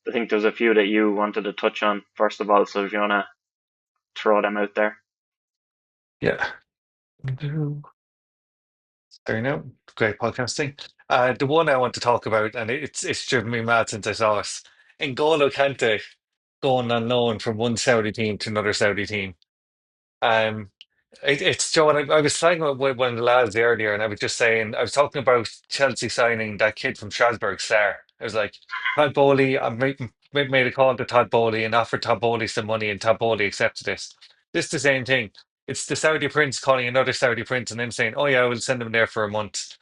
I think there's a few that you wanted to touch on first of all, so if you want to throw them out there. yeah. There you know, great podcasting. The one I want to talk about, and it's driven me mad since I saw it. N'Golo Kante going on loan from one Saudi team to another Saudi team. Um, it's Joe, and I was saying with one of the lads earlier, and I was just saying, I was talking about Chelsea signing that kid from Strasbourg, Star. I was like, Todd Bowley, made a call to Todd Bowley and offered Todd Bowley some money, and Todd Bowley accepted it. This is the same thing. It's the Saudi prince calling another Saudi prince and then saying, "Oh yeah, we'll send him there for a month."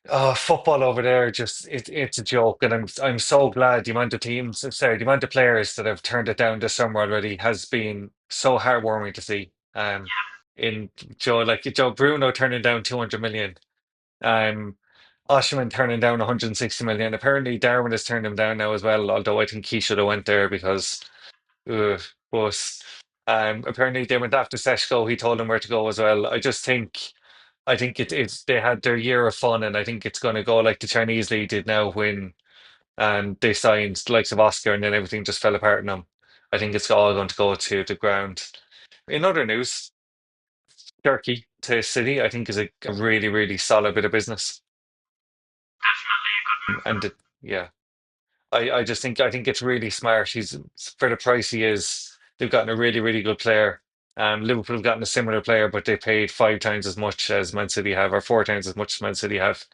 Oh, football over there, just it's a joke, and I'm so glad the amount of teams, sorry, the amount of players that have turned it down this summer already has been so heartwarming to see. In Joe, like Joe Bruno turning down 200 million, um, Osimhen turning down 160 million. Apparently, Darwin has turned him down now as well. Although I think he should have went there because, uh, but apparently they went after Seshko. He told them where to go as well. I think it's they had their year of fun, and I think it's going to go like the Chinese league did now when they signed the likes of Oscar, and then everything just fell apart in them. I think it's all going to go to the ground. In other news, Turkey to City, I think is a really, really solid bit of business. Definitely a good move for And them. yeah, I just think I think it's really smart. He's for the price he is. They've gotten a really, really good player. Liverpool have gotten a similar player, but they paid 5 times as much as Man City have, or 4 times as much as Man City have.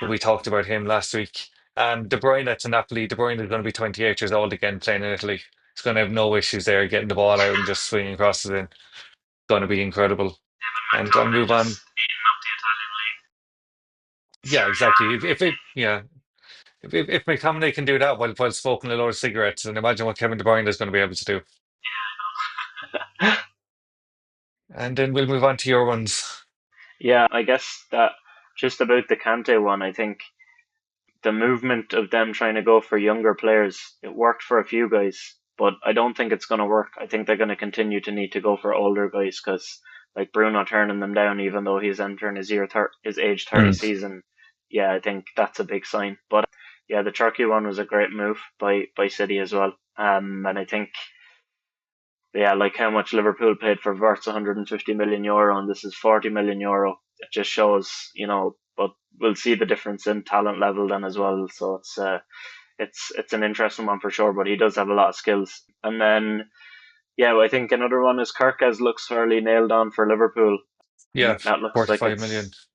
But we talked about him last week. De Bruyne to Napoli. De Bruyne is going to be 28 years old again, playing in Italy. He's going to have no issues there getting the ball out and just swinging crosses in. Going to be incredible. And I'll McTominay move just on. eating up the Italian league. Yeah, Serie exactly. If it, yeah, if McTominay can do that while smoking a load of cigarettes, then imagine what Kevin De Bruyne is going to be able to do. A. And then we'll move on to your ones. Yeah, I guess that just about the Kante one, I think the movement of them trying to go for younger players, it worked for a few guys, but I don't think it's going to work. I think they're going to continue to need to go for older guys because, like Bruno turning them down, even though he's entering his age 30 Mm. season, yeah, I think that's a big sign. But yeah, the Turkey one was a great move by City as well. And I think yeah, like how much Liverpool paid for Wirtz, 150 million euro, and this is 40 million euro. It just shows, but we'll see the difference in talent level then as well. So it's an interesting one for sure. But he does have a lot of skills. And then yeah, I think another one is Kirkes looks fairly nailed on for Liverpool. Yeah, That looks like 45 million. it's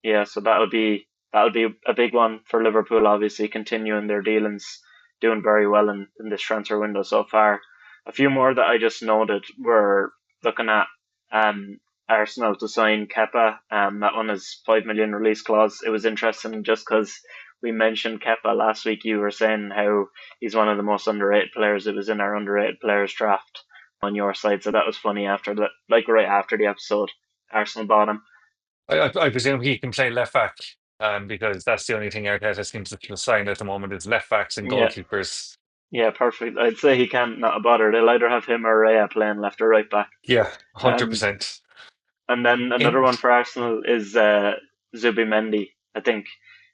yeah, so that'll be a big one for Liverpool. Obviously, continuing their dealings, doing very well in this transfer window so far. A few more that I just noted were looking at um, Arsenal to sign Kepa. That one is 5 million release clause. It was interesting just because we mentioned Kepa last week. You were saying how he's one of the most underrated players. It was in our underrated players draft on your side, so that was funny after that, like right after the episode. Arsenal bought him. I presume he can play left back, because that's the only thing Arteta seems to sign at the moment is left backs and Yeah, goalkeepers. yeah, perfect. I'd say he can't not bother. They'll either have him or Raya playing left or right back. Yeah, Um, 100%. and then another In one for Arsenal is Zubimendi. I think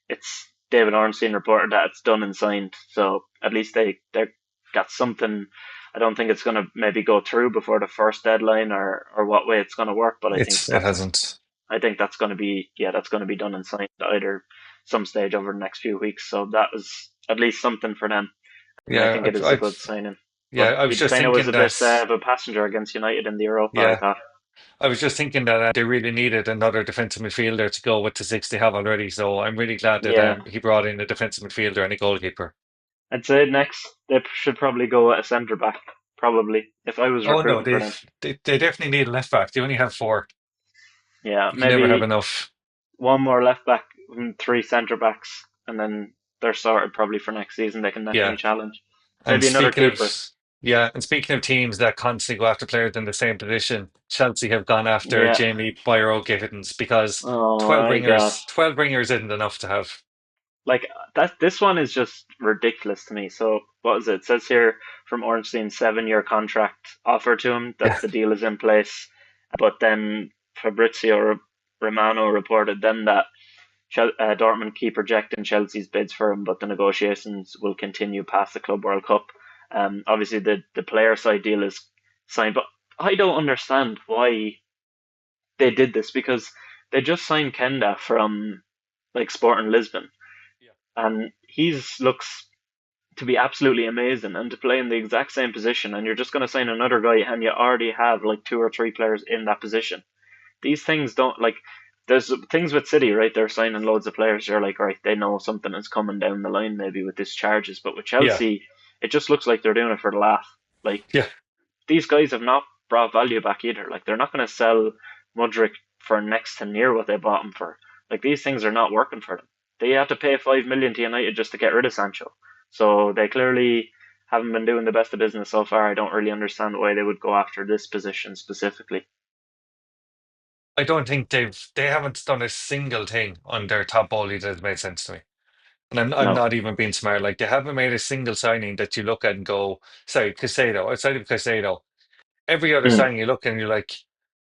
it's David Ornstein reported that it's done and signed. So at least they got something. I don't think it's going to maybe go through before the first deadline or what way it's going to work. But I think it hasn't. that's going to be that's going to be done and signed either some stage over the next few weeks. So that was at least something for them. And I Yeah, think it is a good signing. yeah, But I was he just kind of was thinking a that. bit of a passenger against United in the Europa, I Yeah, thought. I was just thinking that they really needed another defensive midfielder to go with the six they have already. So I'm really glad that Yeah. he brought in a defensive midfielder and a goalkeeper. I'd say next they should probably go at a centre back, probably, if I was Oh no, recruiting for them. they definitely need a left back. They only have four. Yeah, You can never have maybe enough. one more left back and three centre backs, and then they're sorted probably for next season. They can Yeah. definitely challenge. And Maybe another speaking of keeper. speaking of teams that constantly go after players in the same position, Chelsea have gone after Yeah. Jamie Biro Gittins because Oh my God. 12 ringers isn't enough to have. Like that, this one is just ridiculous to me. So what is it? It says here from Ornstein's 7-year contract offer to him that Yeah. the deal is in place, but then Fabrizio Romano reported then that Dortmund keep rejecting Chelsea's bids for him, but the negotiations will continue past the Club World Cup. Obviously the player side deal is signed, but I don't understand why they did this because they just signed Kenda from like Sporting Lisbon and he's looks to be absolutely amazing and to play in the exact same position and you're just going to sign another guy and you already have like two or three players in that position. These things don't like there's things with City, right? They're signing loads of players. You're like, right, they know something is coming down the line maybe with this charges. But with Yeah. Chelsea, it just looks like they're doing it for the laugh. Like Yeah. these guys have not brought value back either. Like they're not going to sell Mudrick for next to near what they bought him for. Like these things are not working for them. They had to pay 5 million to United just to get rid of Sancho. So they clearly haven't been doing the best of business so far. I don't really understand why they would go after this position specifically. I don't think they haven't done a single thing on their top goalie that has made sense to me. And I'm No. not even being smart. Like they haven't made a single signing that you look at and go, sorry, Casado, outside of Casado, every other Mm, signing you look and you're like,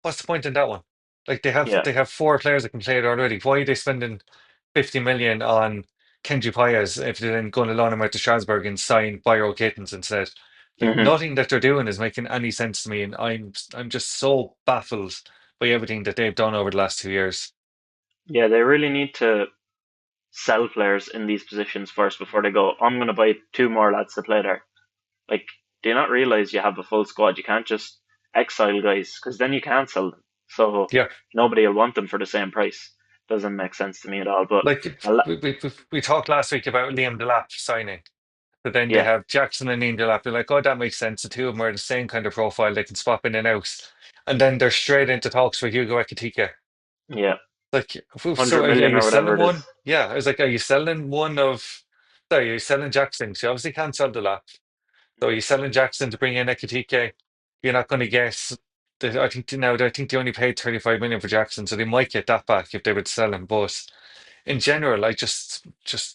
what's the point in that one? Like yeah. they have four players that can play it already. Why are they spending 50 million on Kenji Payas if they're then going to loan him out to Strasbourg and sign Byro Kittens instead? Like Hmm. nothing that they're doing is making any sense to me, and I'm just so baffled by everything that they've done over the last 2 years. Yeah, they really need to sell players in these positions first before they go, I'm going to buy two more lads to play there. Like, do you not realize you have a full squad? You can't just exile guys because then you can't sell them. So Yeah, nobody will want them for the same price. Doesn't make sense to me at all. But like a we talked last week about Liam Delap signing. But then they yeah, have Jackson and Ian Delap. They're like, oh, that makes sense. The two of them are the same kind of profile. They can swap in and out. And then they're straight into talks for Hugo Ekitike. yeah, Like, so 100 are million you or whatever selling it is. one? Yeah, I was like, are you selling one of? Sorry, are you selling Jackson? So you obviously can't sell Delap. So are you selling Jackson to bring in Ekitike? You're not going to guess. I think now I think they only paid 35 million for Jackson, so they might get that back if they would sell him. But in general, I just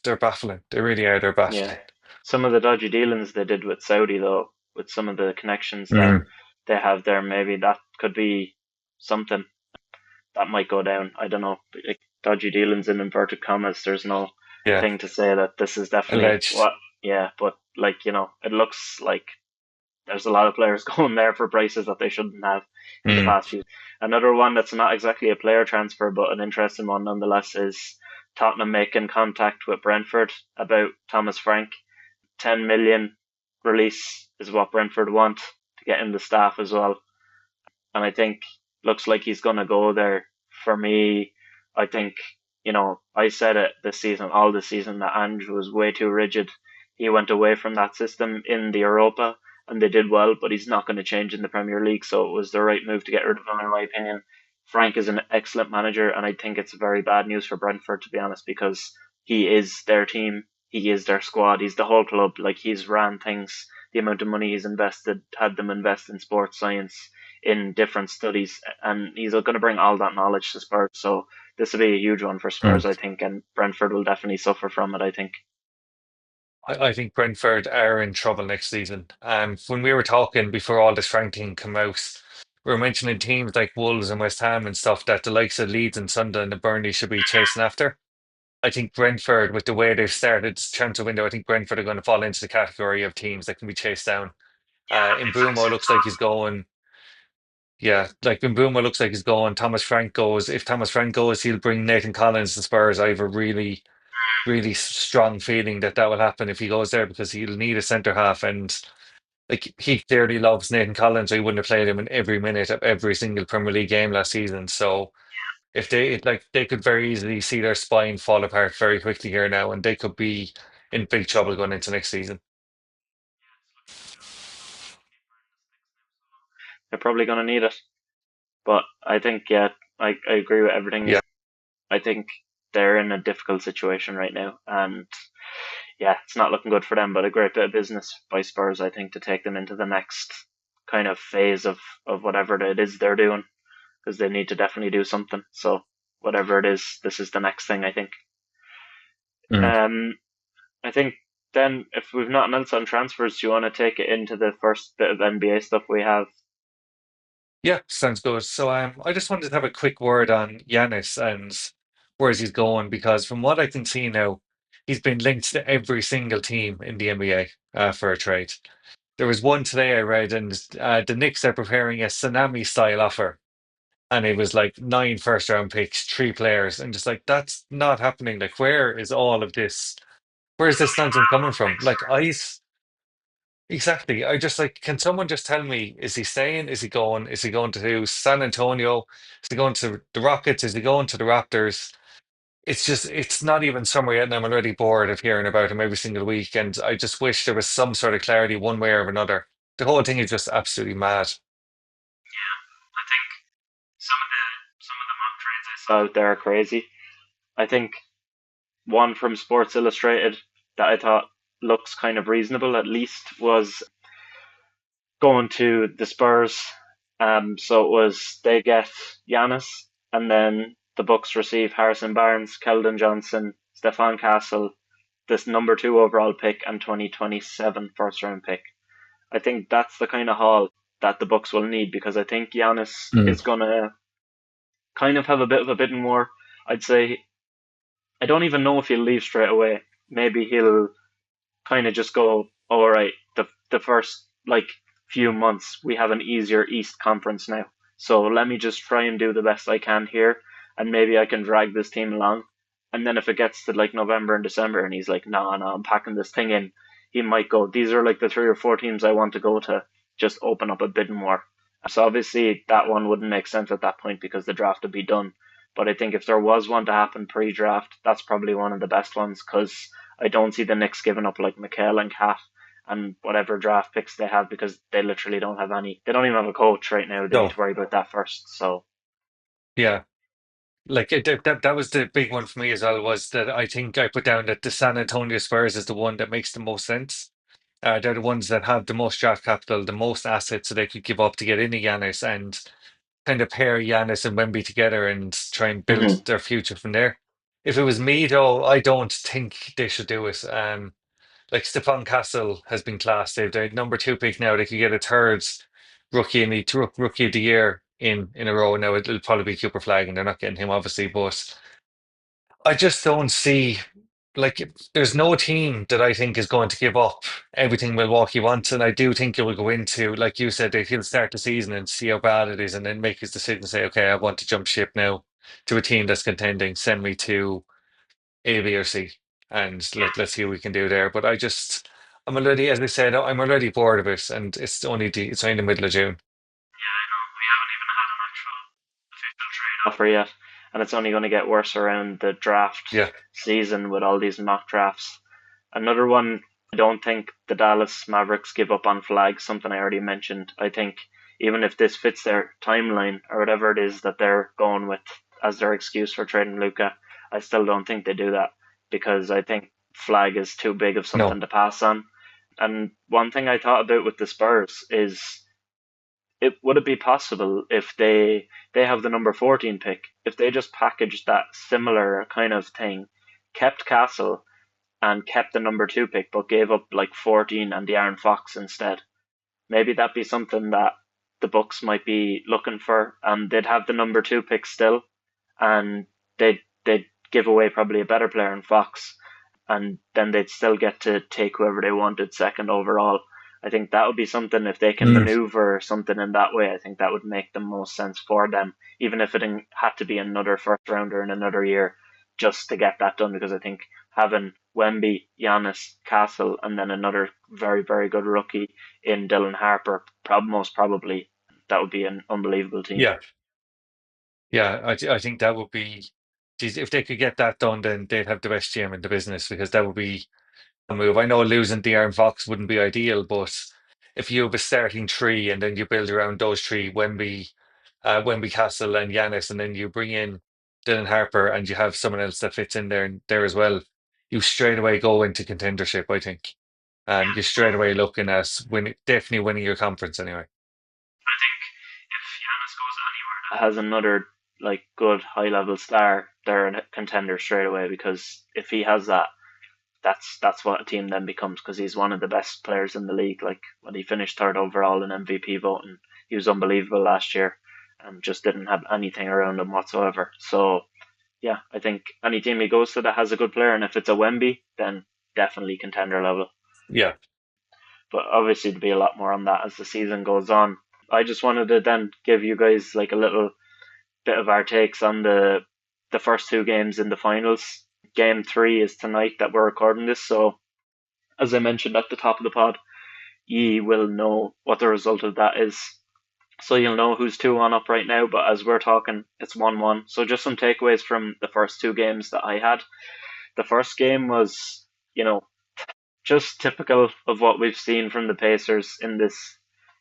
they're baffling. They really are. They're Yeah. baffling. Some of the dodgy dealings they did with Saudi, though, with some of the connections that Mm, they have there, maybe that could be something that might go down. I don't know. Like, dodgy dealings in inverted commas. There's no yeah, thing to say that this is definitely alleged. what. Yeah, but like it looks like there's a lot of players going there for prices that they shouldn't have in the Mm, past few. Another one that's not exactly a player transfer, but an interesting one nonetheless, is Tottenham making contact with Brentford about Thomas Frank. 10 million release is what Brentford want to get in the staff as well. And I think looks like he's going to go there. For me, I think, I said it this season, all this season, that Ange was way too rigid. He went away from that system in the Europa and they did well, but he's not going to change in the Premier League. So it was the right move to get rid of him, in my opinion. Frank is an excellent manager, and I think it's very bad news for Brentford, to be honest, because he is their team, he is their squad, he's the whole club. Like, he's ran things, the amount of money he's invested, had them invest in sports science, in different studies, and he's going to bring all that knowledge to Spurs. So this will be a huge one for mm. Spurs, I think, and Brentford will definitely suffer from it, I think. I think Brentford are in trouble next season. When we were talking before all this ranking came out, we were mentioning teams like Wolves and West Ham and stuff that the likes of Leeds and Sunderland and Burnley should be chasing after. I think Brentford, with the way they've started this transfer window, I think Brentford are going to fall into the category of teams that can be chased down. In Mbeumo looks like he's going. Yeah, like in Mbeumo looks like he's going. Thomas Frank goes. If Thomas Frank goes, he'll bring Nathan Collins to Spurs. I have a really strong feeling that that will happen if he goes there because he'll need a centre half and like he clearly loves Nathan Collins. Or he wouldn't have played him in every minute of every single Premier League game last season. So if they could very easily see their spine fall apart very quickly here now, and they could be in big trouble going into next season. They're probably going to need it. But I think, yeah, I agree with everything you Yeah. said. I think they're in a difficult situation right now. And yeah, it's not looking good for them, but a great bit of business by Spurs, I think, to take them into the next kind of phase of whatever it is they're doing, because they need to definitely do something. So whatever it is, this is the next thing, I think. Mm. Um, I think then if we've nothing else on transfers, do you want to take it into the first bit of NBA stuff we have? Yeah, sounds good. So I just wanted to have a quick word on Giannis and where he's going because from what I can see now, he's been linked to every single team in the NBA for a trade. There was one today I read, and the Knicks are preparing a tsunami style offer, and it was like 9 first round picks, 3 players, and just like that's not happening. Like, where is all of this? Where is this nonsense coming from? Like, exactly. I just like, can someone just tell me, is he staying? Is he going? Is he going to San Antonio? Is he going to the Rockets? Is he going to the Raptors? It's just, it's not even somewhere yet, and I'm already bored of hearing about him every single week. And I just wish there was some sort of clarity one way or another. The whole thing is just absolutely mad. I think some of the mock trades I saw out there are crazy. I think one from Sports Illustrated that I thought looks kind of reasonable at least was going to the Spurs. So it was they get Giannis, and then the Bucks receive Harrison Barnes, Keldon Johnson, Stefan Castle, this number two overall pick, and 2027 first round pick. I think that's the kind of haul that the Bucks will need, because I think Giannis Mm. is gonna kind of have a bit of a bidding war. I'd say I don't even know if he'll leave straight away. Maybe he'll kind of just go, all right, the first like few months we have an easier East Conference now, so let me just try and do the best I can here, and maybe I can drag this team along. And then if it gets to like November and December, and he's like, no, no, I'm packing this thing in, he might go, these are like the 3 or 4 teams I want to go to. Just open up a bit more. So obviously that one wouldn't make sense at that point because the draft would be done. But I think if there was one to happen pre-draft, that's probably one of the best ones, because I don't see the Knicks giving up like McHale and Cat and whatever draft picks they have, because they literally don't have any. They don't even have a coach right now. They need No, to worry about that first. So yeah. Like that was the big one for me as well, was that I think I put down that the San Antonio Spurs is the one that makes the most sense. They're the ones that have the most draft capital, the most assets, so they could give up to get into Giannis and kind of pair Giannis and Wemby together and try and build Hmm. their future from there. If it was me, though, I don't think they should do it. Like Stepan Castle has been class. They've their number two pick now. They could get a third rookie of the year in a row. Now it'll probably be Cooper Flag, and they're not getting him obviously. But I just don't see like there's no team that I think is going to give up everything Milwaukee wants, and I do think it will go into like you said, he'll start the season and see how bad it is, and then make his decision. Say, okay, I want to jump ship now to a team that's contending. Send me to A, B, or C, and let's see what we can do there. But I'm already, as I said, I'm already bored of it, and it's only the middle of June. We haven't even had an actual official trade offer yet, and it's only going to get worse around the draft Yeah, season with all these mock drafts. Another one, I don't think the Dallas Mavericks give up on Flag, something I already mentioned. I think even if this fits their timeline or whatever it is that they're going with as their excuse for trading Luca, I still don't think they do that because I think Flag is too big of something no, to pass on. And one thing I thought about with the Spurs is would it be possible if they have the number 14 pick, if they just packaged that similar kind of thing, kept Castle and kept the number 2 pick but gave up like 14 and the Aaron Fox instead? Maybe that'd be something that the Bucks might be looking for, and they'd have the number 2 pick still, and they'd give away probably a better player in Fox, and then they'd still get to take whoever they wanted second overall. I think that would be something if they can mm, maneuver something in that way. I think that would make the most sense for them, even if it had to be another first rounder in another year, just to get that done. Because I think having Wemby, Giannis, Castle, and then another very very good rookie in Dylan Harper, most probably that would be an unbelievable team. yeah, yeah. I think that would be, geez, if they could get that done, then they'd have the best GM in the business because that would be a move. I know losing De'Aaron Fox wouldn't be ideal, but if you have a starting three and then you build around those three, Wemby, Castle, and Giannis, and then you bring in Dylan Harper and you have someone else that fits in there as well, you straight away go into contendership, I think. And you're straight away looking at definitely winning your conference anyway. I think if Giannis goes anywhere that has another like good high level star, they're a contender straight away because if he has that, that's what a team then becomes because he's one of the best players in the league. Like when he finished third overall in MVP voting, he was unbelievable last year and just didn't have anything around him whatsoever. So yeah, I think any team he goes to that has a good player, and if it's a Wemby, then definitely contender level. Yeah, But obviously, there'll be a lot more on that as the season goes on. I just wanted to then give you guys like a little bit of our takes on the first two games in the finals. Game three is tonight that we're recording this, so as I mentioned at the top of the pod, ye will know what the result of that is. So you'll know who's 2-1 up right now, but as we're talking, it's 1-1. So just some takeaways from the first two games that I had. The first game was, you know, just typical of what we've seen from the Pacers in this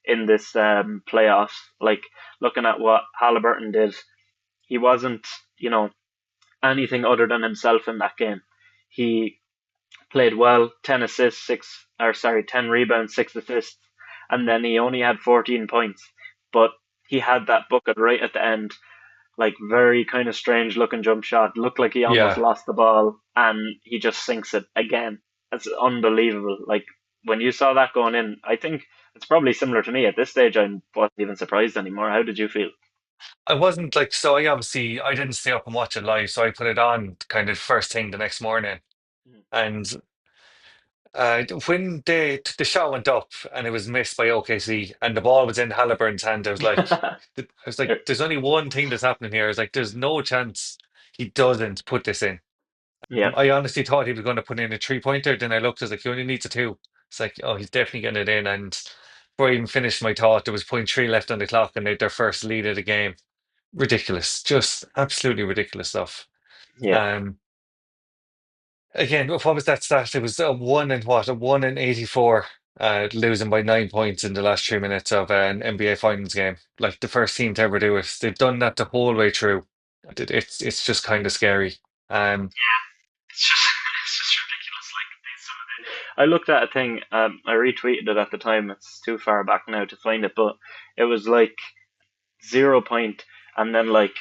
playoffs. Like looking at what Halliburton did, he wasn't, you know, anything other than himself in that game. He played well, 10 rebounds, 6 assists, and then he only had 14 points. But he had that bucket right at the end, like very kind of strange looking jump shot. Looked like he almost yeah. lost the ball, and he just sinks it again. It's unbelievable. Like when you saw that going in, I think it's probably similar to me at this stage. I wasn't even surprised anymore. How did you feel? I wasn't like so. I didn't stay up and watch it live, so I put it on kind of first thing the next morning. And when the shot went up and it was missed by OKC and the ball was in Halliburton's hand, there's only one thing that's happening here. I was like, there's no chance he doesn't put this in. Yeah, I honestly thought he was going to put in a 3-pointer. Then I looked, I was like, he only needs a two. It's like, oh, he's definitely getting it in. And before I even finished my thought, there was point three left on the clock and they had their first lead of the game. Ridiculous, just absolutely ridiculous stuff. yeah, Um, Again, what was that stat? It was a 1 in 84, losing by 9 points in the last 3 minutes of an NBA Finals game. Like the first team to ever do it. They've done that the whole way through. It's just kind of scary. Um, it's just ridiculous. Like I looked at a thing. I retweeted it at the time. It's too far back now to find it, but it was like 0 point and then like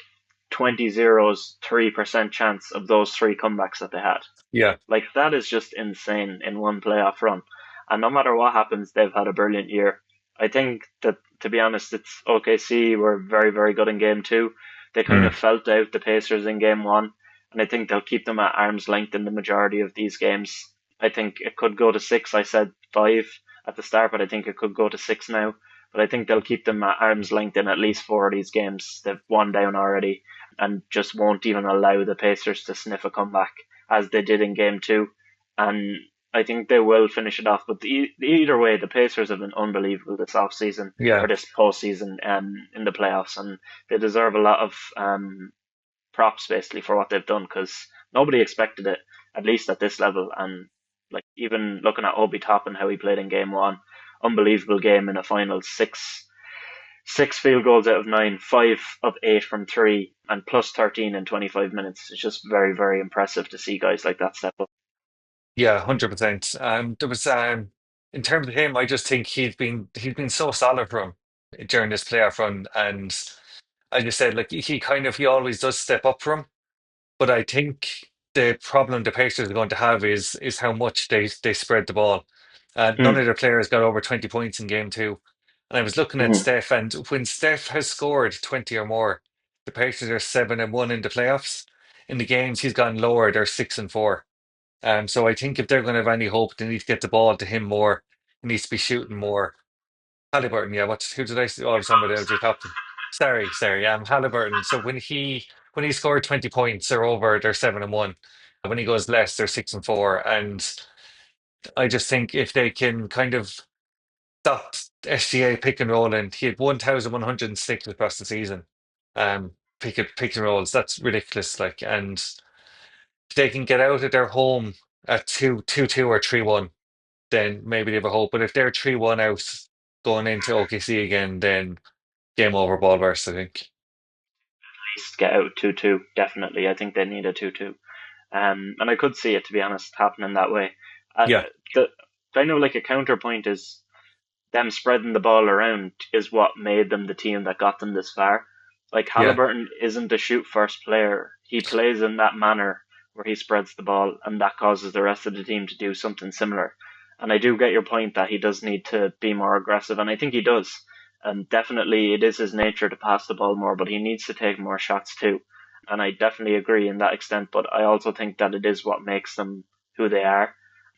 20 zeros, 3% chance of those three comebacks that they had. Yeah. Like that is just insane in one playoff run. And no matter what happens, they've had a brilliant year. I think that, to be honest, it's OKC were very, very good in game two. They kind Mm. of felt out the Pacers in game one, and I think they'll keep them at arm's length in the majority of these games. I think it could go to six. I said five at the start, but I think it could go to six now. But I think they'll keep them at arm's length in at least four of these games. They've won down already and just won't even allow the Pacers to sniff a comeback as they did in game two. And I think they will finish it off. But either way, the Pacers have been unbelievable this off season or Yeah. this postseason in the playoffs, and they deserve a lot of props basically for what they've done because nobody expected it, at least at this level. And like even looking at Obi Toppin, how he played in game one, unbelievable game in a final, six field goals out of nine, 5 of 8 from three, and plus 13 in 25 minutes. It's just very, very impressive to see guys like that step up. Yeah, 100%. There was in terms of him, I just think he's been so solid for him during this playoff run, and I just said like he always does step up for him. But I think the problem the Pacers are going to have is how much they spread the ball. None Mm, of their players got over 20 points in game two. And I was looking at mm. Steph, and when Steph has scored 20 or more, the Pacers are 7-1 in the playoffs. In the games he's gone lower, they're 6-4. So I think if they're going to have any hope, they need to get the ball to him more. He needs to be shooting more. Halliburton, yeah. Who did I see? Oh, somebody else just helped him. Sorry. Halliburton. So when he scored 20 points or over, they're 7-1. When he goes less, they're 6-4. And I just think if they can kind of stop SGA pick and roll, and he had 1,106 across the season. Um, pick and rolls. That's ridiculous. Like, and if they can get out of their home at 2-2 or 3-1, then maybe they have a hope. But if they're 3-1 out going into OKC again, then game over, ball burst, I think. Least get out 2-2, definitely. I think they need a 2-2. And I could see it, to be honest, happening that way. Yeah, The kind of like a counterpoint is them spreading the ball around is what made them the team that got them this far. Like yeah, Halliburton isn't a shoot first player. He plays in that manner where he spreads the ball and that causes the rest of the team to do something similar. And I do get your point that he does need to be more aggressive, and I think he does. And definitely it is his nature to pass the ball more, but he needs to take more shots too. And I definitely agree in that extent, but I also think that it is what makes them who they are.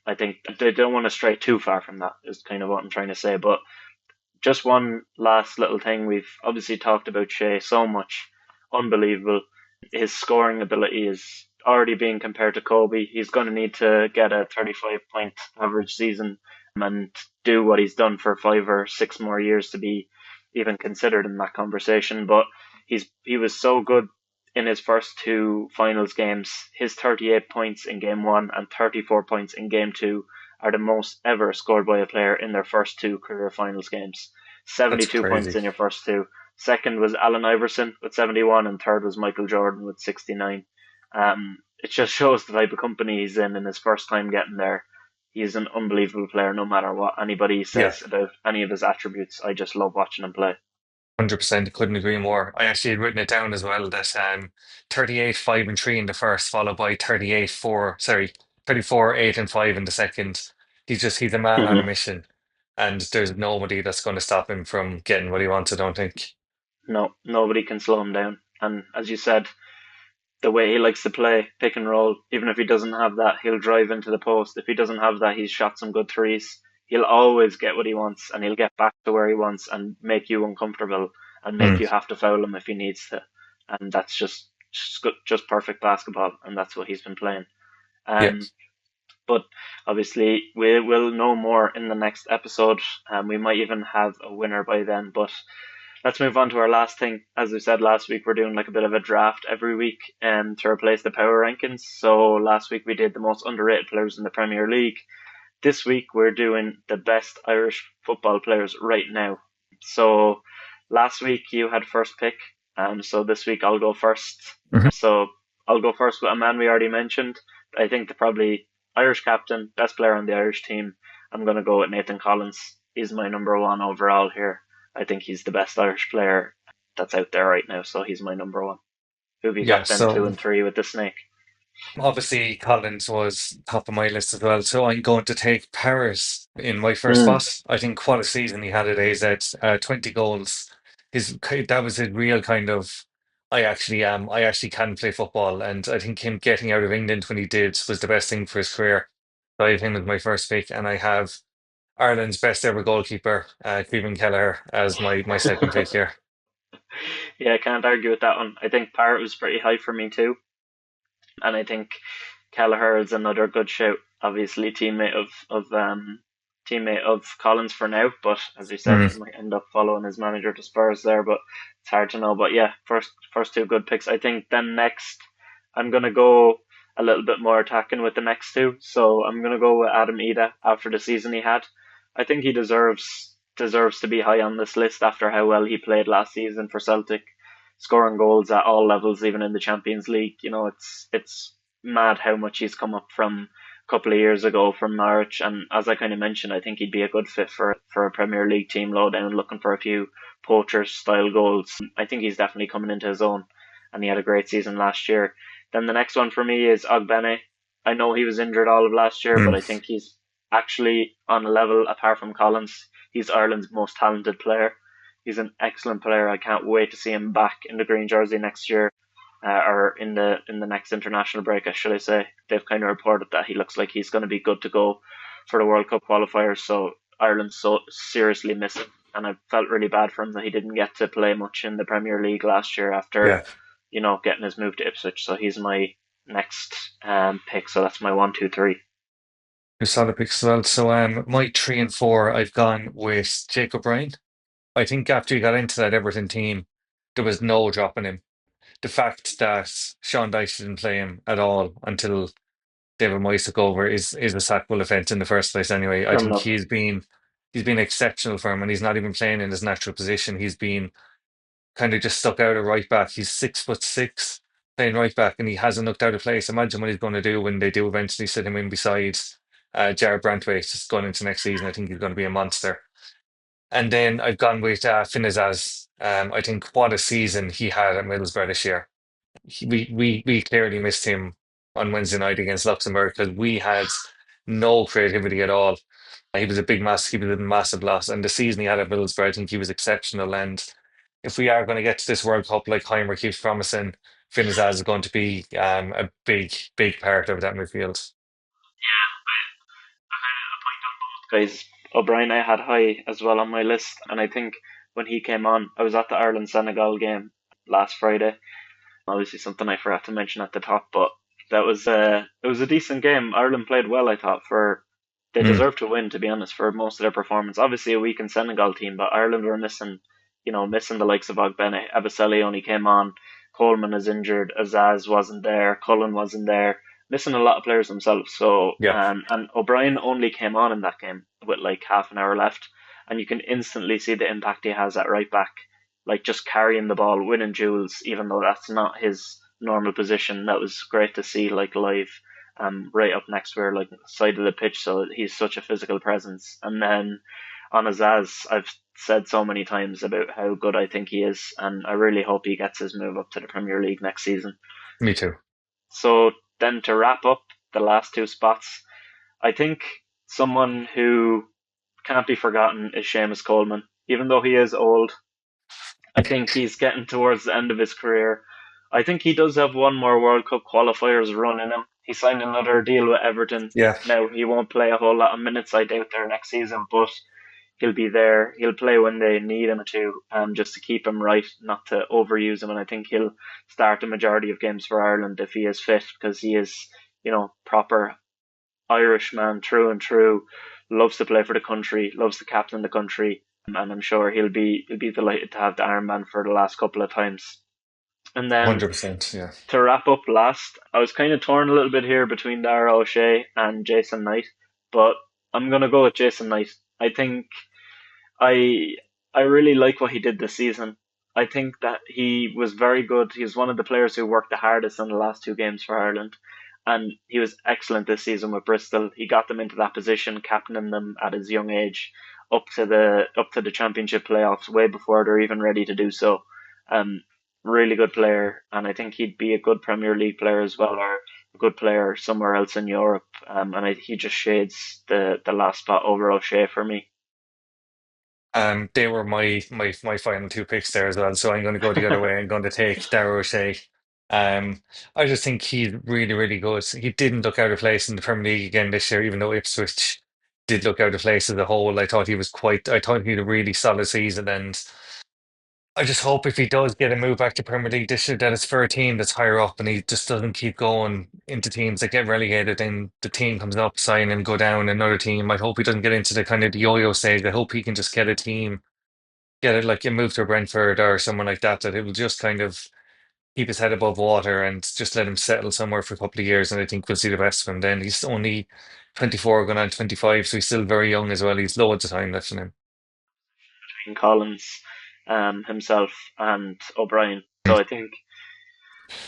I think they don't want to stray too far from that, is kind of what I'm trying to say. But just one last little thing. We've obviously talked about Shea so much. Unbelievable. His scoring ability is already being compared to Kobe. He's going to need to get a 35-point average season and do what he's done for 5 or 6 more years to be even considered in that conversation. But he was so good in his first two finals games. His 38 points in game one and 34 points in game two are the most ever scored by a player in their first two career finals games. that's 72 points crazy. in your first two. Second was Allen Iverson with 71, and third was Michael Jordan with 69. It just shows the type of company he's in his first time getting there. He's an unbelievable player, no matter what anybody Yeah, says about any of his attributes. I just love watching him play. 100%. Couldn't agree more. I actually had written it down as well that 38, 5 and 3 in the first, followed by 38, 4, sorry, 34, 8 and 5 in the second. He's a man on a Mm-hmm. mission, and there's nobody that's going to stop him from getting what he wants, I don't think. No, nobody can slow him down. And as you said, the way he likes to play pick and roll. Even if he doesn't have that, he'll drive into the post. If he doesn't have that, he's shot some good threes. He'll always get what he wants, and he'll get back to where he wants and make you uncomfortable and make Mm, you have to foul him if he needs to. And that's just perfect basketball, and that's what he's been playing. yeah. Um, but obviously we will know more in the next episode, and we might even have a winner by then. But let's move on to our last thing. As we said last week, we're doing like a bit of a draft every week to replace the power rankings. So last week we did the most underrated players in the Premier League. This week we're doing the best Irish football players right now. So last week you had first pick. So this week I'll go first. Mhm. So I'll go first with a man we already mentioned. I think the probably Irish captain, best player on the Irish team. I'm going to go with Nathan Collins. He's my number one overall here. I think he's the best Irish player that's out there right now, so he's my number one. Who have you Yeah, got then, two so and three with the snake? obviously Collins was top of my list as well. So I'm going to take Paris in my first Mm. spot. I think what a season he had at AZ, 20 goals. That was a real kind of I actually can play football, and I think him getting out of England when he did was the best thing for his career. So I have him as my first pick, and I have Ireland's best ever goalkeeper, Kevin Kelleher, as my second pick here. Yeah, I can't argue with that one. I think Parrott was pretty high for me too, and I think Kelleher is another good shout. Obviously, teammate of Collins for now, but as you said, he Mm, might end up following his manager to Spurs there. But it's hard to know. But yeah, first two good picks. I think then next, I'm gonna go a little bit more attacking with the next two. So I'm gonna go with Adam Ida after the season he had. I think he deserves to be high on this list after how well he played last season for Celtic, scoring goals at all levels, even in the Champions League. You know, it's mad how much he's come up from a couple of years ago from Norwich. And as I kind of mentioned, I think he'd be a good fit for a Premier League team low down looking for a few poacher style goals. I think he's definitely coming into his own, and he had a great season last year. Then the next one for me is Ogbene. I know he was injured all of last year, but I mm. think he's actually on a level apart from Collins. He's Ireland's most talented player. He's an excellent player. I can't wait to see him back in the green jersey next year, or in the next international break, should I say. They've kind of reported that he looks like he's going to be good to go for the World Cup qualifiers. So Ireland so seriously miss him, and I felt really bad for him that he didn't get to play much in the Premier League last year after Yeah, getting his move to Ipswich. So he's my next pick. So that's my one, two, three. two solid picks as well. So my three and four, I've gone with Jacob Ryan. I think after he got into that Everton team, there was no dropping him. The fact that Sean Dyche didn't play him at all until David Moyes took over is a sackable offence in the first place anyway. I think Criminal. he's been exceptional for him, and he's not even playing in his natural position. He's been kind of just stuck out at right back. He's 6'6", playing right back, and he hasn't looked out of place. Imagine what he's going to do when they do eventually sit him in beside Jared Brantwaite just going into next season. I think he's going to be a monster. And then I've gone with Finn Azaz. I think what a season he had at Middlesbrough this year. We clearly missed him on Wednesday night against Luxembourg because we had no creativity at all. He was a massive loss. And the season he had at Middlesbrough, I think he was exceptional. And if we are going to get to this World Cup, like Heimer keeps promising, Finn Azaz is going to be a big part of that midfield. Guys, O'Brien I had high as well on my list, and I think when he came on, I was at the Ireland Senegal game last Friday. Obviously, something I forgot to mention at the top, but it was a decent game. Ireland played well, I thought. For They Mm, deserved to win, to be honest, for most of their performance. Obviously, a weakened Senegal team, but Ireland were missing the likes of Ogbene. Abaselli only came on. Coleman is injured. Azaz wasn't there. Cullen wasn't there. Missing a lot of players themselves. So, yeah, and O'Brien only came on in that game with like half an hour left, and you can instantly see the impact he has at right back, like just carrying the ball, winning duels, even though that's not his normal position. That was great to see, like live, right up next to her, like side of the pitch. So he's such a physical presence. And then on Azaz, I've said so many times about how good I think he is, and I really hope he gets his move up to the Premier League next season. me too. So then to wrap up the last two spots, I think someone who can't be forgotten is Seamus Coleman. Even though he is old, I think he's getting towards the end of his career. I think he does have one more World Cup qualifiers run in him. He signed another deal with Everton. Yeah, Now he won't play a whole lot of minutes, I doubt, there next season, but he'll be there. He'll play when they need him to, just to keep him right, not to overuse him. And I think he'll start the majority of games for Ireland if he is fit, because he is, proper Irishman through and through. Loves to play for the country, loves to captain the country, and I'm sure he'll be delighted to have the armband for the last couple of times. And then 100%. Yeah, to wrap up last, I was kind of torn a little bit here between Dara O'Shea and Jason Knight, but I'm gonna go with Jason Knight. I think I I really like what he did this season. I think that he was very good. He was one of the players who worked the hardest in the last two games for Ireland, and he was excellent this season with Bristol. He got them into that position, captaining them at his young age up to the championship playoffs way before they're even ready to do so. Um, Really good player, and I think he'd be a good Premier League player as well, or a good player somewhere else in Europe. He just shades the last spot over O'Shea for me. They were my final two picks there as well. So I'm going to go the other way. I'm going to take Darrow O'Shea. I just think he's really, really good. He didn't look out of place in the Premier League again this year, even though Ipswich did look out of place as a whole. I thought he had a really solid season, and I just hope if he does get a move back to Premier League this year, that it's for a team that's higher up, and he just doesn't keep going into teams that get relegated. And the team comes up, sign and go down another team. I hope he doesn't get into the kind of the yo-yo stage. I hope he can just get a team, get it like a move to Brentford or someone like that, that it will just kind of keep his head above water and just let him settle somewhere for a couple of years. And I think we'll see the best of him then. He's only 24 going on 25, so he's still very young as well. He's loads of time left in him. Between Collins, himself and O'Brien. So I think,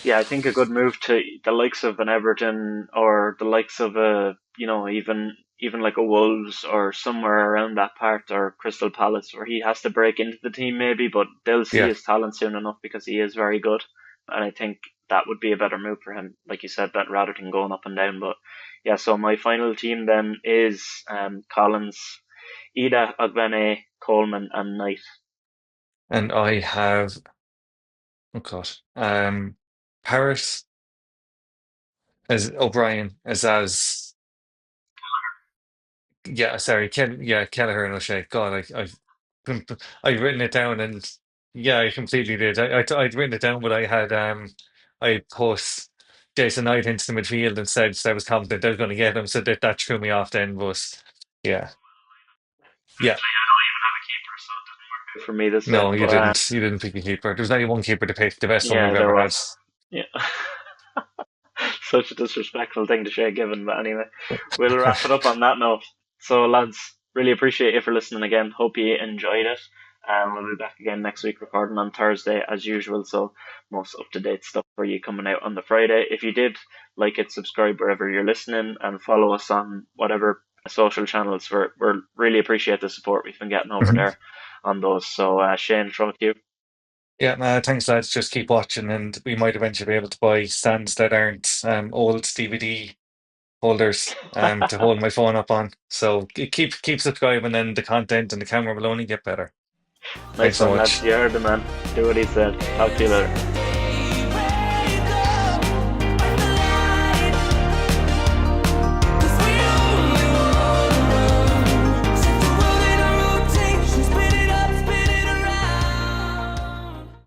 yeah, I think a good move to the likes of an Everton or the likes of a, even like a Wolves or somewhere around that part, or Crystal Palace, where he has to break into the team maybe, but they'll see Yeah. his talent soon enough because he is very good. And I think that would be a better move for him, like you said, that rather than going up and down. But yeah, so my final team then is Collins, Ida, Ogbene, Coleman, and Knight. And I have, oh God, Paris as O'Brien as yeah, sorry, Kelleher and O'Shea. God, I'd written it down, and yeah, I completely did. I'd written it down, but I put Jason Knight into the midfield and said I was confident I was going to get him, so that threw me off then. But yeah, yeah, For me this no, time, you but didn't. You didn't pick a keeper. There was only one keeper to pick, the best one we've yeah, there ever had. was. Yeah. Such a disrespectful thing to share given, but anyway, we'll wrap it up on that note. So, lads, really appreciate you for listening again. Hope you enjoyed it. We'll be back again next week, recording on Thursday as usual. So, most up to date stuff for you coming out on the Friday. If you did like it, subscribe wherever you're listening and follow us on whatever social channels. We're really appreciate the support we've been getting over there on those. So, Shane, throw it to you. Yeah, thanks, lads. Just keep watching, and we might eventually be able to buy stands that aren't old DVD holders to hold my phone up on. So keep subscribing, and the content and the camera will only get better. Thanks Nice so one, lads. much. You heard the man. Do what he said. Talk to you later.